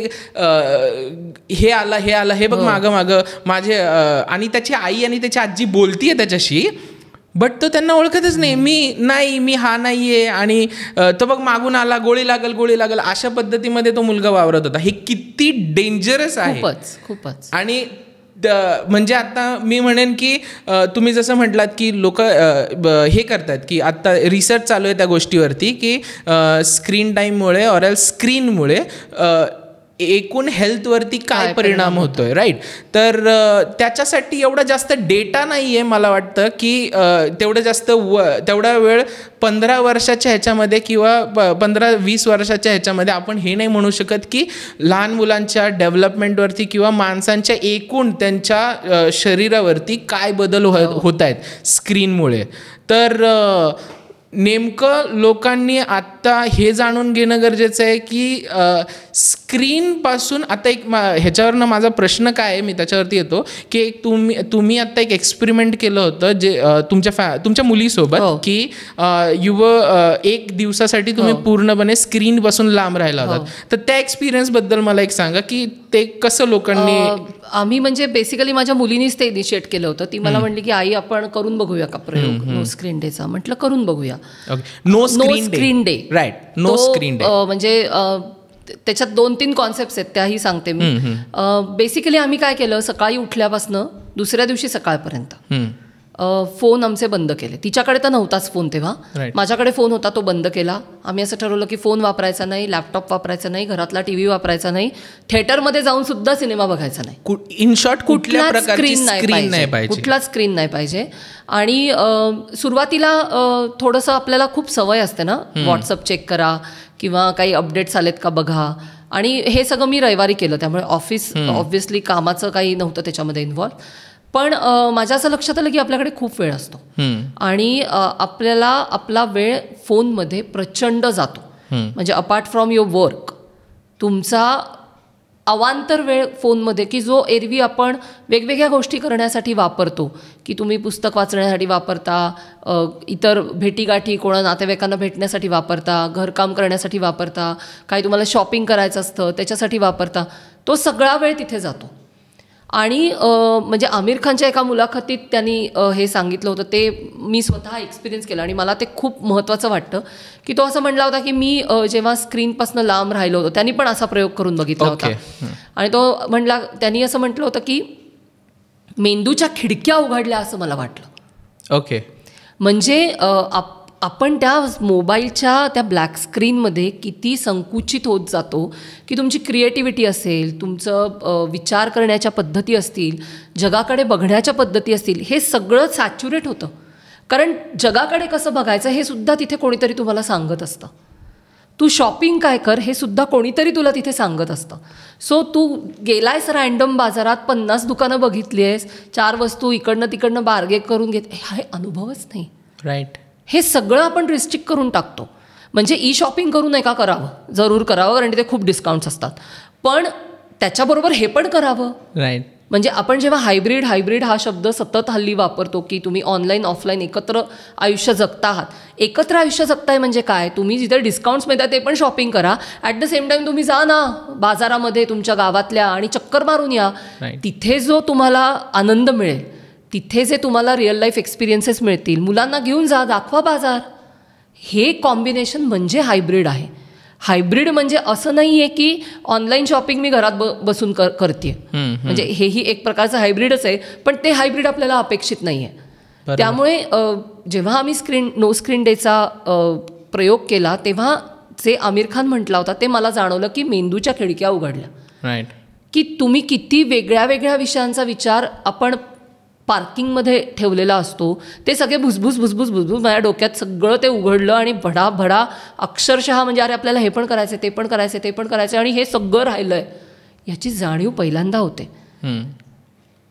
हे आलं हे बघ मागं माझे. आणि त्याची आई आणि त्याची आजी बोलतीये त्याच्याशी, बट तो त्यांना ओळखतच नाही. मी हा नाही आहे आणि तो बघ मागून आला, गोळी लागल अशा पद्धतीमध्ये तो मुलगा वावरत होता. हे किती डेंजरस आहे खूपच. आणि म्हणजे आता मी म्हणेन की तुम्ही जसं म्हटलात की लोक हे करतात की आत्ता रिसर्च चालू आहे त्या गोष्टीवरती की स्क्रीन टाईममुळे ऑर एल्स स्क्रीनमुळे एकूण हेल्थवरती काय परिणाम होतोय, राईट. तर त्याच्यासाठी एवढा जास्त डेटा नाही आहे मला वाटतं की तेवढा वेळ 15 वर्षाच्या ह्याच्यामध्ये किंवा 15-20 वर्षाच्या ह्याच्यामध्ये आपण हे नाही म्हणू शकत की लहान मुलांच्या डेव्हलपमेंटवरती किंवा माणसांच्या एकूण त्यांच्या शरीरावरती काय बदल होत आहेत स्क्रीनमुळे. तर नेमकं लोकांनी आत्ता हे जाणून घेणं गरजेचं आहे की स्क्रीनपासून आता ह्याच्यावरनं माझा प्रश्न काय आहे, मी त्याच्यावरती येतो की तुम्ही आत्ता एक एक्सपेरिमेंट केलं होतं जे तुमच्या मुलीसोबत की एक दिवसासाठी तुम्ही पूर्णपणे स्क्रीनपासून लांब राहिला होता. तर त्या एक्सपिरियन्सबद्दल मला एक सांगा की ते कसं लोकांनी. आम्ही म्हणजे बेसिकली माझ्या मुलीनीच ते इनिशिएट केलं होतं. ती मला म्हणली की आई आपण करून बघूया का प्रयोग नो स्क्रीन डेचा. म्हटलं करून बघूया. No screen day, right. No screen day म्हणजे त्याच्यात 2-3 कॉन्सेप्ट्स आहेत त्याही सांगते मी. बेसिकली आम्ही काय केलं, सकाळी उठल्यापासून दुसऱ्या दिवशी सकाळपर्यंत फोन आमचे बंद केले. तिच्याकडे तर नव्हताच फोन तेव्हा, माझ्याकडे फोन होता, तो बंद केला. आम्ही असं ठरवलं की फोन वापरायचा नाही, लॅपटॉप वापरायचा नाही, घरातला टीव्ही वापरायचा नाही, थिएटरमध्ये जाऊन सुद्धा सिनेमा बघायचा नाही. इन शॉर्ट कुठल्याच स्क्रीन नाही पाहिजे, कुठलाच स्क्रीन नाही पाहिजे. आणि सुरुवातीला थोडंसं आपल्याला खूप सवय असते ना, व्हॉट्सअप चेक करा किंवा काही अपडेट्स आलेत का बघा. आणि हे सगळं मी रविवारी केलं, त्यामुळे ऑफिस ऑब्व्हियसली कामाचं काही नव्हतं त्याच्यामध्ये इन्व्हॉल्व. पण माझ्या असं लक्षात आलं की आपल्याकडे खूप वेळ असतो आणि आपल्याला आपला वेळ फोनमध्ये प्रचंड जातो. म्हणजे अपार्ट फ्रॉम युअर वर्क तुमचा अवांतर वेळ फोनमध्ये, की जो एरवी आपण वेगवेगळ्या गोष्टी करण्यासाठी वापरतो, की तुम्ही पुस्तक वाचण्यासाठी वापरता, इतर भेटीगाठी कोणा नातेवाईकांना भेटण्यासाठी वापरता, घरकाम करण्यासाठी वापरता, काही तुम्हाला शॉपिंग करायचं असतं त्याच्यासाठी वापरता, तो सगळा वेळ तिथे जातो. आणि म्हणजे आमिर खानच्या एका मुलाखतीत त्यांनी हे सांगितलं होतं, ते मी स्वतः एक्सपिरियन्स केलं आणि मला ते खूप महत्त्वाचं वाटतं, की तो असं म्हणला होता की मी जेव्हा स्क्रीनपासून लांब राहिलो होतो, त्यांनी पण असा प्रयोग करून बघितला होता. आणि तो म्हणला, त्यांनी असं म्हटलं होतं की मेंदूच्या खिडक्या उघडल्या असं मला वाटलं. ओके. म्हणजे आपण त्या मोबाईलच्या त्या ब्लॅक स्क्रीनमध्ये किती संकुचित होत जातो, की तुमची क्रिएटिव्हिटी असेल, तुमचं विचार करण्याच्या पद्धती असतील, जगाकडे बघण्याच्या पद्धती असतील, हे सगळं सॅच्युरेट होतं. कारण जगाकडे कसं बघायचं हे सुद्धा तिथे कोणीतरी तुम्हाला सांगत असतं. तू शॉपिंग काय कर हे सुद्धा कोणीतरी तुला तिथे सांगत असतं. सो तू गेलायस रँडम बाजारात, 50 दुकानं बघितली आहेस, 4 वस्तू इकडनं तिकडनं बार्गेन करून घेत, हे अनुभवच नाही. राईट. हे सगळं आपण रिस्ट्रिक्ट करून टाकतो. म्हणजे ई शॉपिंग करू नये का? करावं, जरूर करावं, कारण तिथे खूप डिस्काउंट्स असतात. पण त्याच्याबरोबर हे पण करावं. राईट. म्हणजे आपण जेव्हा हायब्रिड हा शब्द सतत हल्ली वापरतो, की तुम्ही ऑनलाईन ऑफलाईन एकत्र आयुष्य जगता आहात. एकत्र आयुष्य जगताय म्हणजे काय? तुम्ही जिथे डिस्काउंट्स मिळतात ते पण शॉपिंग करा, ॲट द सेम टाईम तुम्ही जा ना बाजारामध्ये तुमच्या गावातल्या आणि चक्कर मारून या. तिथे जो तुम्हाला आनंद मिळेल, तिथे जे तुम्हाला रिअल लाईफ एक्सपिरियन्सेस मिळतील, मुलांना घेऊन जा, दाखवा बाजार. हे कॉम्बिनेशन म्हणजे हायब्रिड आहे. हायब्रिड म्हणजे असं नाही आहे की ऑनलाईन शॉपिंग मी घरात बसून करते, म्हणजे हेही एक प्रकारचं हायब्रिडच आहे, पण ते हायब्रिड आपल्याला अपेक्षित नाही आहे. त्यामुळे जेव्हा आम्ही नो स्क्रीन डेचा प्रयोग केला, तेव्हा जे आमिर खान म्हटला होता ते मला जाणवलं की मेंदूच्या खिडक्या उघडल्या. राईट. की तुम्ही किती वेगळ्या वेगळ्या विषयांचा विचार आपण पार्किंगमध्ये ठेवलेला असतो, ते सगळे भुसभुस माझ्या डोक्यात सगळं ते उघडलं आणि भडा अक्षरशः म्हणजे अरे आपल्याला हे पण करायचं, ते पण करायचं, ते पण करायचं, आणि हे सगळं राहिलं आहे याची जाणीव पहिल्यांदा होते.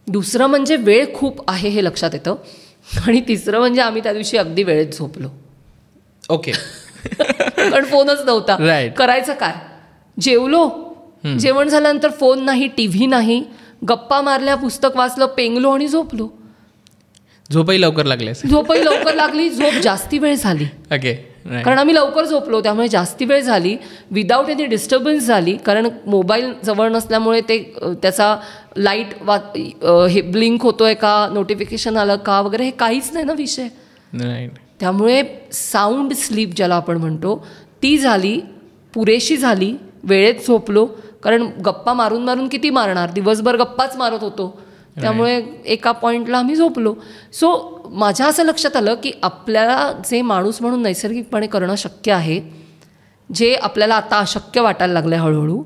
दुसरं म्हणजे वेळ खूप आहे हे लक्षात येतं. आणि तिसरं म्हणजे आम्ही त्या दिवशी अगदी वेळेत झोपलो. ओके. कारण फोनच नव्हता. करायचं काय? जेवलो, जेवण झाल्यानंतर फोन नाही, टीव्ही नाही, गप्पा मारल्या, पुस्तक वाचलं, पेंगलो आणि झोपलो. झोपही लवकर लागली. झोप जास्ती वेळ झाली. ओके. कारण आम्ही लवकर झोपलो, त्यामुळे जास्ती वेळ झाली, विदाऊट एनी डिस्टर्बन्स झाली. कारण मोबाईल जवळ नसल्यामुळे ते त्याचा लाईट हे ब्लिंक होतोय का, नोटिफिकेशन आलं का वगैरे, हे काहीच नाही ना विषय. त्यामुळे साऊंड स्लीप ज्याला आपण म्हणतो ती झाली, पुरेशी झाली, वेळेत झोपलो. कारण गप्पा मारून किती मारणार, दिवसभर गप्पाच मारत होतो, त्यामुळे एका पॉईंटला आम्ही झोपलो. सो माझ्या असं लक्षात आलं की आपल्याला जे माणूस म्हणून नैसर्गिकपणे करणं शक्य आहे, जे आपल्याला आता अशक्य वाटायला लागलं हळूहळू,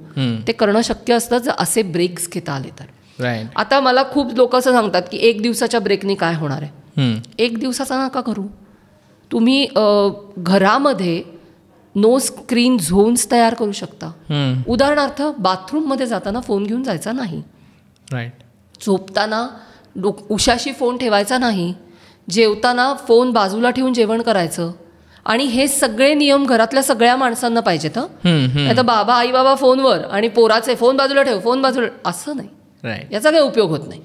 ते करणं शक्य असतं जर असे ब्रेक्स घेता आले तर. आता मला खूप लोक असं सांगतात की 1 दिवसाच्या ब्रेकनी काय होणार आहे. 1 दिवसाचा नका करू. तुम्ही घरामध्ये नो स्क्रीन झोन्स तयार करू शकता. उदाहरणार्थ बाथरूममध्ये जाताना फोन घेऊन जायचा नाही. राईट. झोपताना उशाशी फोन ठेवायचा नाही. जेवताना फोन बाजूला ठेवून जेवण करायचं. आणि हे सगळे नियम घरातल्या सगळ्या माणसांना पाहिजेत. नाही तर आई बाबा फोनवर आणि पोराचे फोन बाजूला ठेव, फोन बाजूला, असं नाही. याचा काही उपयोग होत नाही.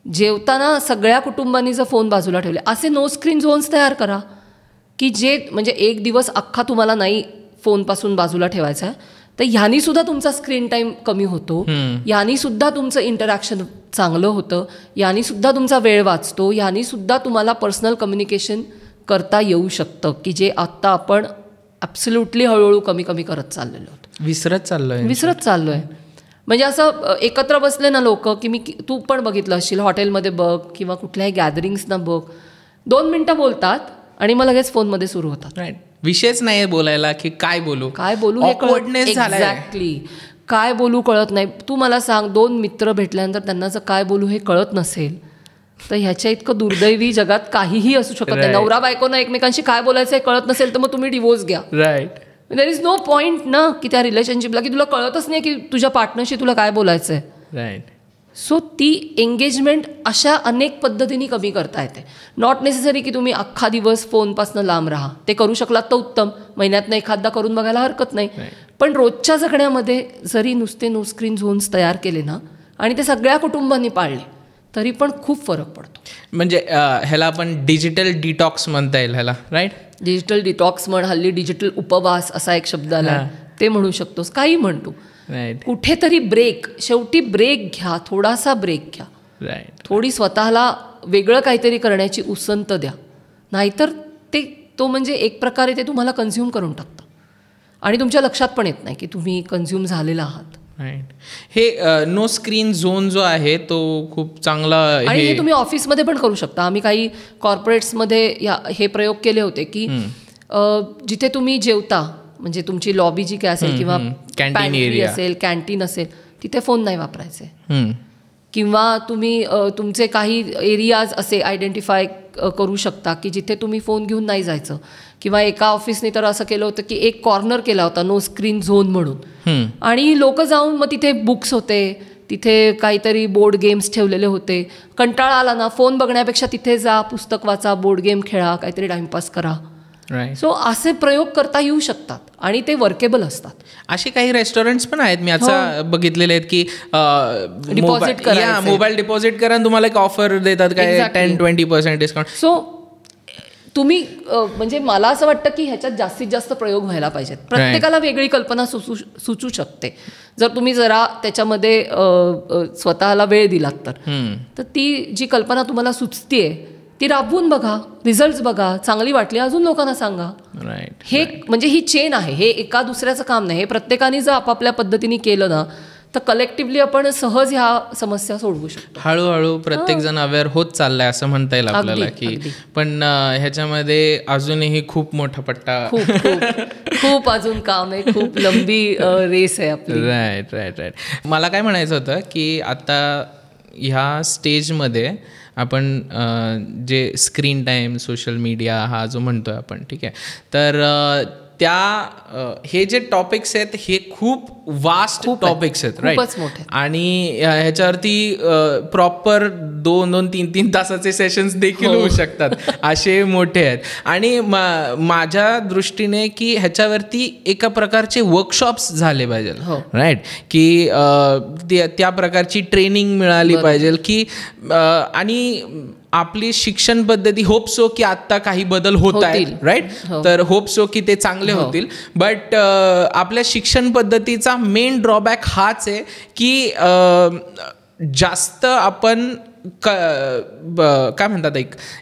जेवताना सगळ्या कुटुंबांनी जर फोन बाजूला ठेवले, असे नो स्क्रीन झोन्स तयार करा की जे म्हणजे 1 दिवस अख्खा तुम्हाला नाही फोनपासून बाजूला ठेवायचा आहे, तर ह्यानी सुद्धा तुमचा स्क्रीन टाईम कमी होतो, यानी सुद्धा तुमचं इंटरॅक्शन चांगलं होतं, यानी सुद्धा तुमचा वेळ वाचतो, यानी सुद्धा तुम्हाला पर्सनल कम्युनिकेशन करता येऊ शकतं, की जे आत्ता आपण ॲब्सोल्युटली हळूहळू कमी करत चाललेलो आहोत, विसरत चाललोय. म्हणजे असं एकत्र बसले ना लोक की तू पण बघितलं असशील हॉटेलमध्ये बघ किंवा कुठल्याही गॅदरिंग्सना बघ, 2 मिनटं बोलतात आणि मग लगेच फोनमध्ये सुरू होतात. राईट, विषयच नाही बोलायला की काय बोलू हे एक्झॅक्टली काय बोलू कळत नाही. तू मला सांग, 2 मित्र भेटल्यानंतर त्यांना जर काय बोलू हे कळत नसेल तर ह्याच्या इतकं दुर्दैवी जगात काहीही असू शकत नाही. नवरा बायकोनं एकमेकांशी काय बोलायचं हे कळत नसेल तर मग तुम्ही डिवोर्स घ्या. Right, there is no point ना की त्या रिलेशनशिपला की तुला कळतच नाही की तुझ्या पार्टनरशी तुला काय बोलायचं आहे. राईट. सो ती एंगेजमेंट अशा अनेक पद्धतीने कमी करता येते. नॉट नेसेसरी की तुम्ही अख्खा दिवस फोनपासून लांब राहा. ते करू शकलात तर उत्तम, महिन्यातनं एखादा करून बघायला हरकत नाही. पण रोजच्या जगण्यामध्ये जरी नुसते नो स्क्रीन झोन्स तयार केले ना आणि ते सगळ्या कुटुंबांनी पाळले तरी पण खूप फरक पडतो. म्हणजे ह्याला आपण डिजिटल डिटॉक्स म्हणता येईल ह्याला. राईट, डिजिटल डिटॉक्स म्हण, हल्ली डिजिटल उपवास असा एक शब्द आला ते म्हणू शकतोस, काही म्हणतो. राईट, कुठेतरी ब्रेक, शेवटी ब्रेक घ्या, थोडासा ब्रेक घ्या. राईट, थोडी स्वतःला वेगळं काहीतरी करण्याची उसंत द्या. नाहीतर तो म्हणजे एक प्रकारे ते तुम्हाला कन्झ्युम करून टाकतं आणि तुमच्या लक्षात पण येत नाही की तुम्ही कन्झ्युम झालेला आहात. राईट. हे नो स्क्रीन झोन जो आहे तो खूप चांगला आणि हे तुम्ही ऑफिसमध्ये पण करू शकता. आम्ही काही कॉर्पोरेट्समध्ये हे प्रयोग केले होते की जिथे तुम्ही जेवता म्हणजे तुमची लॉबी जी काय असेल किंवा पॅन्ट्री असेल, कॅन्टीन असेल, तिथे फोन नाही वापरायचे. किंवा तुम्ही तुमचे काही एरियाज असे आयडेंटिफाय करू शकता की जिथे तुम्ही फोन घेऊन नाही जायचं. किंवा एका ऑफिसने तर असं केलं होतं की एक कॉर्नर केला होता नो स्क्रीन झोन म्हणून, आणि लोक जाऊन मग तिथे बुक्स होते, तिथे काहीतरी बोर्ड गेम्स ठेवलेले होते. कंटाळा आला ना फोन बघण्यापेक्षा तिथे जा, पुस्तक वाचा, बोर्ड गेम खेळा, काहीतरी टाइमपास करा. सो असे प्रयोग करता येऊ शकतात आणि ते वर्केबल असतात. असे काही रेस्टॉरंट्स पण आहेत मी आता बघितलेले आहेत की मोबाईल डिपॉझिट करा, तुम्हाला एक ऑफर देतात काय 10-20% डिस्काउंट. सो तुम्ही म्हणजे मला असं वाटतं की ह्याच्यात जास्तीत जास्त प्रयोग व्हायला पाहिजेत. प्रत्येकाला वेगळी कल्पना सुचू शकते जर तुम्ही जरा त्याच्यामध्ये स्वतःला वेळ दिलात तर ती जी कल्पना तुम्हाला सुचतीये ती राबवून बघा, रिझल्ट बघा, चांगली वाटली अजून लोकांना सांगा. हे म्हणजे ही चेन आहे, हे एका दुसऱ्याचं काम नाही. हे प्रत्येकाने जर आपापल्या पद्धतीने केलं ना तर कलेक्टिव्हली आपण सहज ह्या समस्या सोडवू शकतो. हळूहळू प्रत्येक जण अवेअर होत चाललाय असं म्हणता येईल आपल्याला की. पण ह्याच्यामध्ये अजूनही खूप मोठा पट्टा, खूप अजून काम आहे, खूप लंबी रेस आहे आपली. Right right right. मला काय म्हणायचं होतं की आता ह्या स्टेजमध्ये आपण जे स्क्रीन टाईम, सोशल मीडिया हा जो म्हणतोय आपण, ठीक आहे, तर हे जे टॉपिक्स आहेत हे खूप वास्ट टॉपिक्स आहेत. राईट. आणि ह्याच्यावरती प्रॉपर 2-3 तासाचे सेशन्स देखील होऊ शकतात, असे मोठे आहेत. आणि माझ्या दृष्टीने की ह्याच्यावरती एका प्रकारचे वर्कशॉप्स झाले पाहिजे. राईट. की त्या प्रकारची ट्रेनिंग मिळाली पाहिजे की आणि आपली शिक्षण पद्धती होप सो की आत्ता काही बदल होत आहेत. राईट. तर होप सो की ते चांगले होतील. बट आपल्या शिक्षण पद्धतीचा मेन ड्रॉबॅक हाच आहे की जास्त आपण काय म्हणतात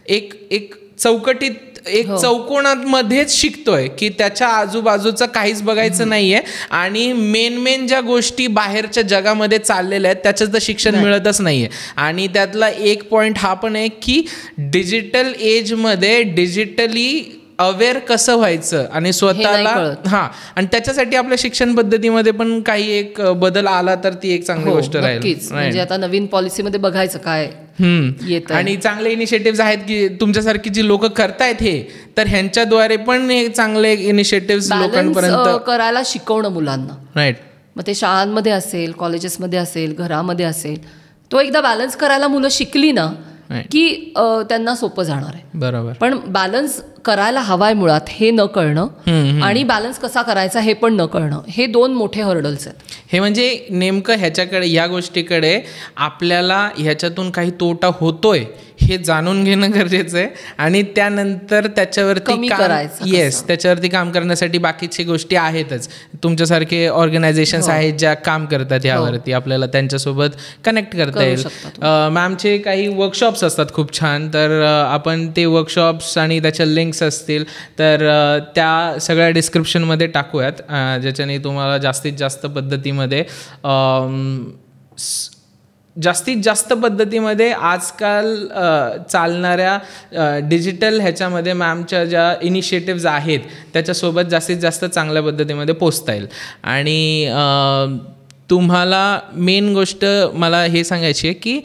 एक चौकटीत, एक चौकोनामध्येच शिकतोय की त्याच्या आजूबाजूचं काहीच बघायचं नाहीये आणि मेन ज्या गोष्टी बाहेरच्या जगामध्ये चाललेल्या आहेत त्याच्यात तर शिक्षण मिळतच नाहीये. आणि त्यातला एक पॉइंट हा पण आहे की डिजिटल एजमध्ये डिजिटली अवेअर कसं व्हायचं आणि स्वतःला आणि त्याच्यासाठी आपल्या शिक्षण पद्धतीमध्ये पण काही एक बदल आला तर ती एक चांगली गोष्ट राहील. म्हणजे आता नवीन पॉलिसीमध्ये बघायचं काय आणि चांगले इनिशिएटिव्ह आहेत की तुमच्यासारखी जी लोक करतायत हे, तर ह्यांच्याद्वारे पण हे चांगले इनिशिएटिव्ह लोकांपर्यंत करायला शिकवणं मुलांना. राईट. मग ते शाळांमध्ये असेल, कॉलेजेसमध्ये असेल, घरामध्ये असेल, तो एकदा बॅलन्स करायला मुलं शिकली ना की त्यांना सोपं जाणार आहे. बरोबर. पण बॅलन्स करायला हवाय मुळात हे न कळणं आणि बॅलन्स कसा करायचा हे पण न कळणं, हे 2 मोठे हर्डल्स आहेत. हे म्हणजे नेमकं ह्याच्याकडे, या गोष्टीकडे आपल्याला ह्याच्यातून काही तोटा होतोय हे जाणून घेणं गरजेचं आहे आणि त्यानंतर त्याच्यावरती त्याच्यावरती काम करण्यासाठी बाकीची गोष्टी आहेतच. तुमच्यासारखे ऑर्गनायझेशन्स आहेत ज्या काम करतात यावरती, आपल्याला त्यांच्यासोबत कनेक्ट करता येईल. मॅमचे काही वर्कशॉप्स असतात खूप छान, तर आपण ते वर्कशॉप्स आणि त्याच्या लिंक्स असतील तर त्या सगळ्या डिस्क्रिप्शनमध्ये टाकूयात, ज्याच्याने तुम्हाला जास्तीत जास्त पद्धतीमध्ये आजकाल चालणाऱ्या डिजिटल ह्याच्यामध्ये मॅमच्या ज्या इनिशिएटिव्ज आहेत त्याच्यासोबत जास्तीत जास्त चांगल्या पद्धतीमध्ये पोचता येईल. आणि तुम्हाला मेन गोष्ट मला हे सांगायची आहे की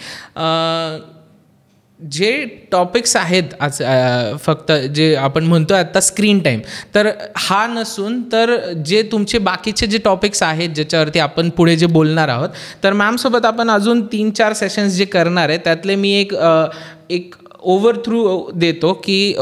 जे टॉपिक्स आहेत आज फक्त जे आपण म्हणतो आत्ता स्क्रीन टाईम, तर हा नसून तर जे तुमचे बाकीचे जे टॉपिक्स आहेत ज्याच्यावरती आपण पुढे जे बोलणार आहोत, तर मॅमसोबत आपण अजून 3-4 सेशन्स जे करणार आहे त्यातले मी एक ओव्हरव्ह्यू देतो की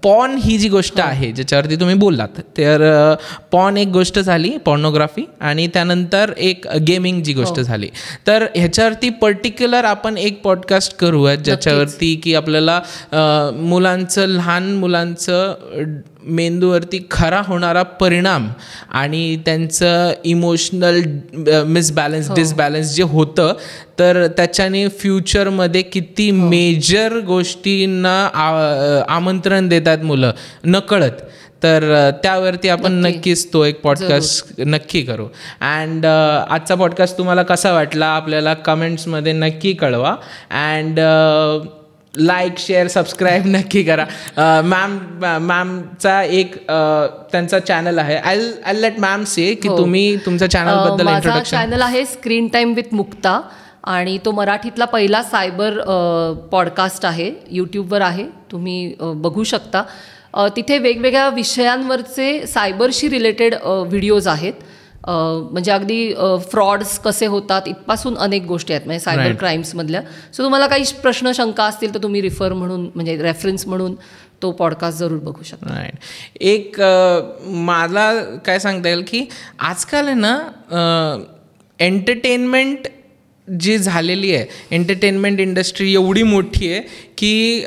पॉर्न ही जी गोष्ट आहे ज्याच्यावरती तुम्ही बोललात, तर पॉर्न एक गोष्ट झाली, पॉर्नोग्राफी, आणि त्यानंतर एक गेमिंग जी गोष्ट झाली. तर ह्याच्यावरती पर्टिक्युलर आपण एक पॉडकास्ट करूयात ज्याच्यावरती की आपल्याला लहान मुलांचं मेंदूवरती खरा होणारा परिणाम आणि त्यांचं इमोशनल डिसबॅलन्स जे होतं, तर त्याच्याने फ्युचरमध्ये किती मेजर गोष्टींना आमंत्रण देतात मुलं नकळत. तर त्यावरती आपण नक्कीच तो एक पॉडकास्ट नक्की करू. अँड आजचा पॉडकास्ट तुम्हाला कसा वाटला आपल्याला कमेंट्समध्ये नक्की कळवा. अँड लाईक, शेअर, सबस्क्राईब नक्की करा. मॅमचा एक त्यांचा चॅनल आहे. आय लेट मॅम से की तुम्ही तुमच्या चॅनलबद्दल इंट्रोडक्शन. माझा चॅनल आहे स्क्रीन टाईम विथ मुक्ता, आणि तो मराठीतला पहिला सायबर पॉडकास्ट आहे. यूट्यूबवर आहे, तुम्ही बघू शकता. तिथे वेगवेगळ्या विषयांवरचे सायबरशी रिलेटेड व्हिडिओज आहेत. म्हणजे अगदी फ्रॉड्स कसे होतात इथपासून अनेक गोष्टी आहेत, म्हणजे सायबर क्राईम्समधल्या. सो तुम्हाला काही प्रश्न, शंका असतील तर तुम्ही म्हणजे रेफरन्स म्हणून तो पॉडकास्ट जरूर बघू शकता. एक मला काय सांगता येईल की आजकाल आहे ना एंटरटेनमेंट जी झालेली आहे, एंटरटेनमेंट इंडस्ट्री एवढी मोठी आहे की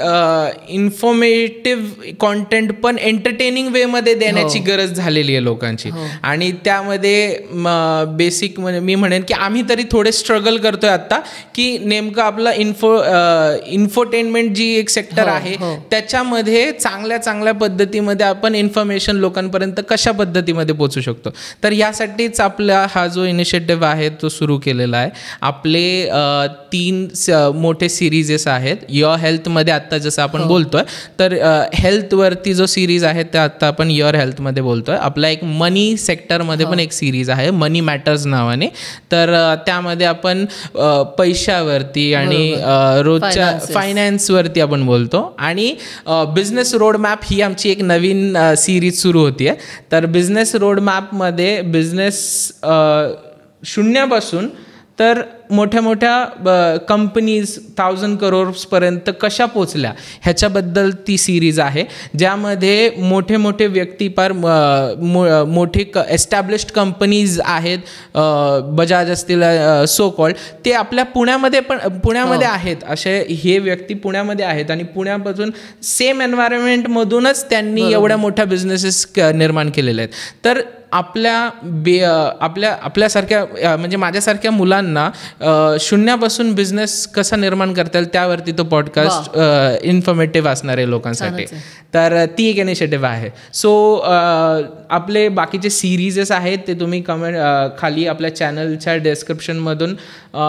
इन्फॉर्मेटिव्ह कॉन्टेंट पण एंटरटेनिंग वेमध्ये देण्याची गरज झालेली आहे लोकांची. आणि त्यामध्ये बेसिक म्हणजे मी म्हणेन की आम्ही तरी थोडे स्ट्रगल करतोय आत्ता की नेमकं आपलं इन्फोटेनमेंट जी एक सेक्टर आहे त्याच्यामध्ये चांगल्या पद्धतीमध्ये आपण इन्फॉर्मेशन लोकांपर्यंत कशा पद्धतीमध्ये पोहोचू शकतो. तर यासाठीच आपला हा जो इनिशिएटिव्ह आहे तो सुरू केलेला आहे. आपले 3 मोठे सिरीजेस आहेत. युअर हेल्थमध्ये आत्ता जसं आपण बोलतोय, तर हेल्थवरती जो सिरीज आहे त्या आत्ता आपण युअर हेल्थमध्ये बोलतोय. आपला एक मनी सेक्टरमध्ये पण एक सिरीज आहे, मनी मॅटर्स नावाने. तर त्यामध्ये आपण पैशावरती आणि रोजच्या फायनान्सवरती आपण बोलतो. आणि बिझनेस रोड मॅप ही आमची एक नवीन सिरीज सुरू होती आहे. तर बिझनेस रोड मॅपमध्ये बिझनेस शून्यापासून तर मोठ्या कंपनीज 1000 करोड्सपर्यंत कशा पोचल्या ह्याच्याबद्दल ती सिरीज आहे, ज्यामध्ये मोठे व्यक्तिपार मोठे एस्टॅब्लिश्ड कंपनीज आहेत, बजाज असतील सो कॉल्ड, ते आपल्या पुण्यामध्ये आहेत. असे हे व्यक्ती पुण्यामध्ये आहेत आणि पुण्यापासून सेम एन्व्हायरमेंटमधूनच त्यांनी एवढ्या मोठ्या बिझनेसेस निर्माण केलेले आहेत. तर आपल्यासारख्या म्हणजे माझ्यासारख्या मुलांना शून्यापासून बिझनेस कसा निर्माण करता येईल त्यावरती तो पॉडकास्ट इन्फॉर्मेटिव्ह असणार आहे लोकांसाठी. तर ती एक इनिशिएटिव्ह आहे. सो आपले बाकीचे सिरीजेस आहेत ते तुम्ही खाली आपल्या चॅनलच्या डिस्क्रिप्शनमधून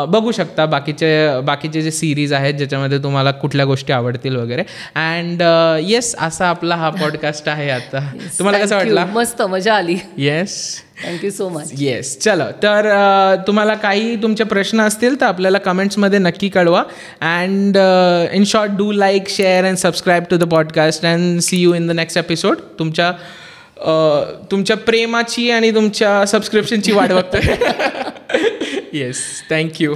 बघू शकता. बाकीचे जे सिरीज आहेत ज्याच्यामध्ये तुम्हाला कुठल्या गोष्टी आवडतील वगैरे. अँड येस, असा आपला हा पॉडकास्ट आहे. आता तुम्हाला कसं वाटला? मस्त, मजा आली. Yes, thank you so much. Yes, चलो. तर तुम्हाला काही तुमचे प्रश्न असतील तर आपल्याला कमेंट्समध्ये नक्की कळवा. And in short, do like, share and subscribe to the podcast and see you in the next episode. तुमच्या प्रेमाची आणि तुमच्या सबस्क्रिप्शनची वाट बघतोय. Yes, thank you.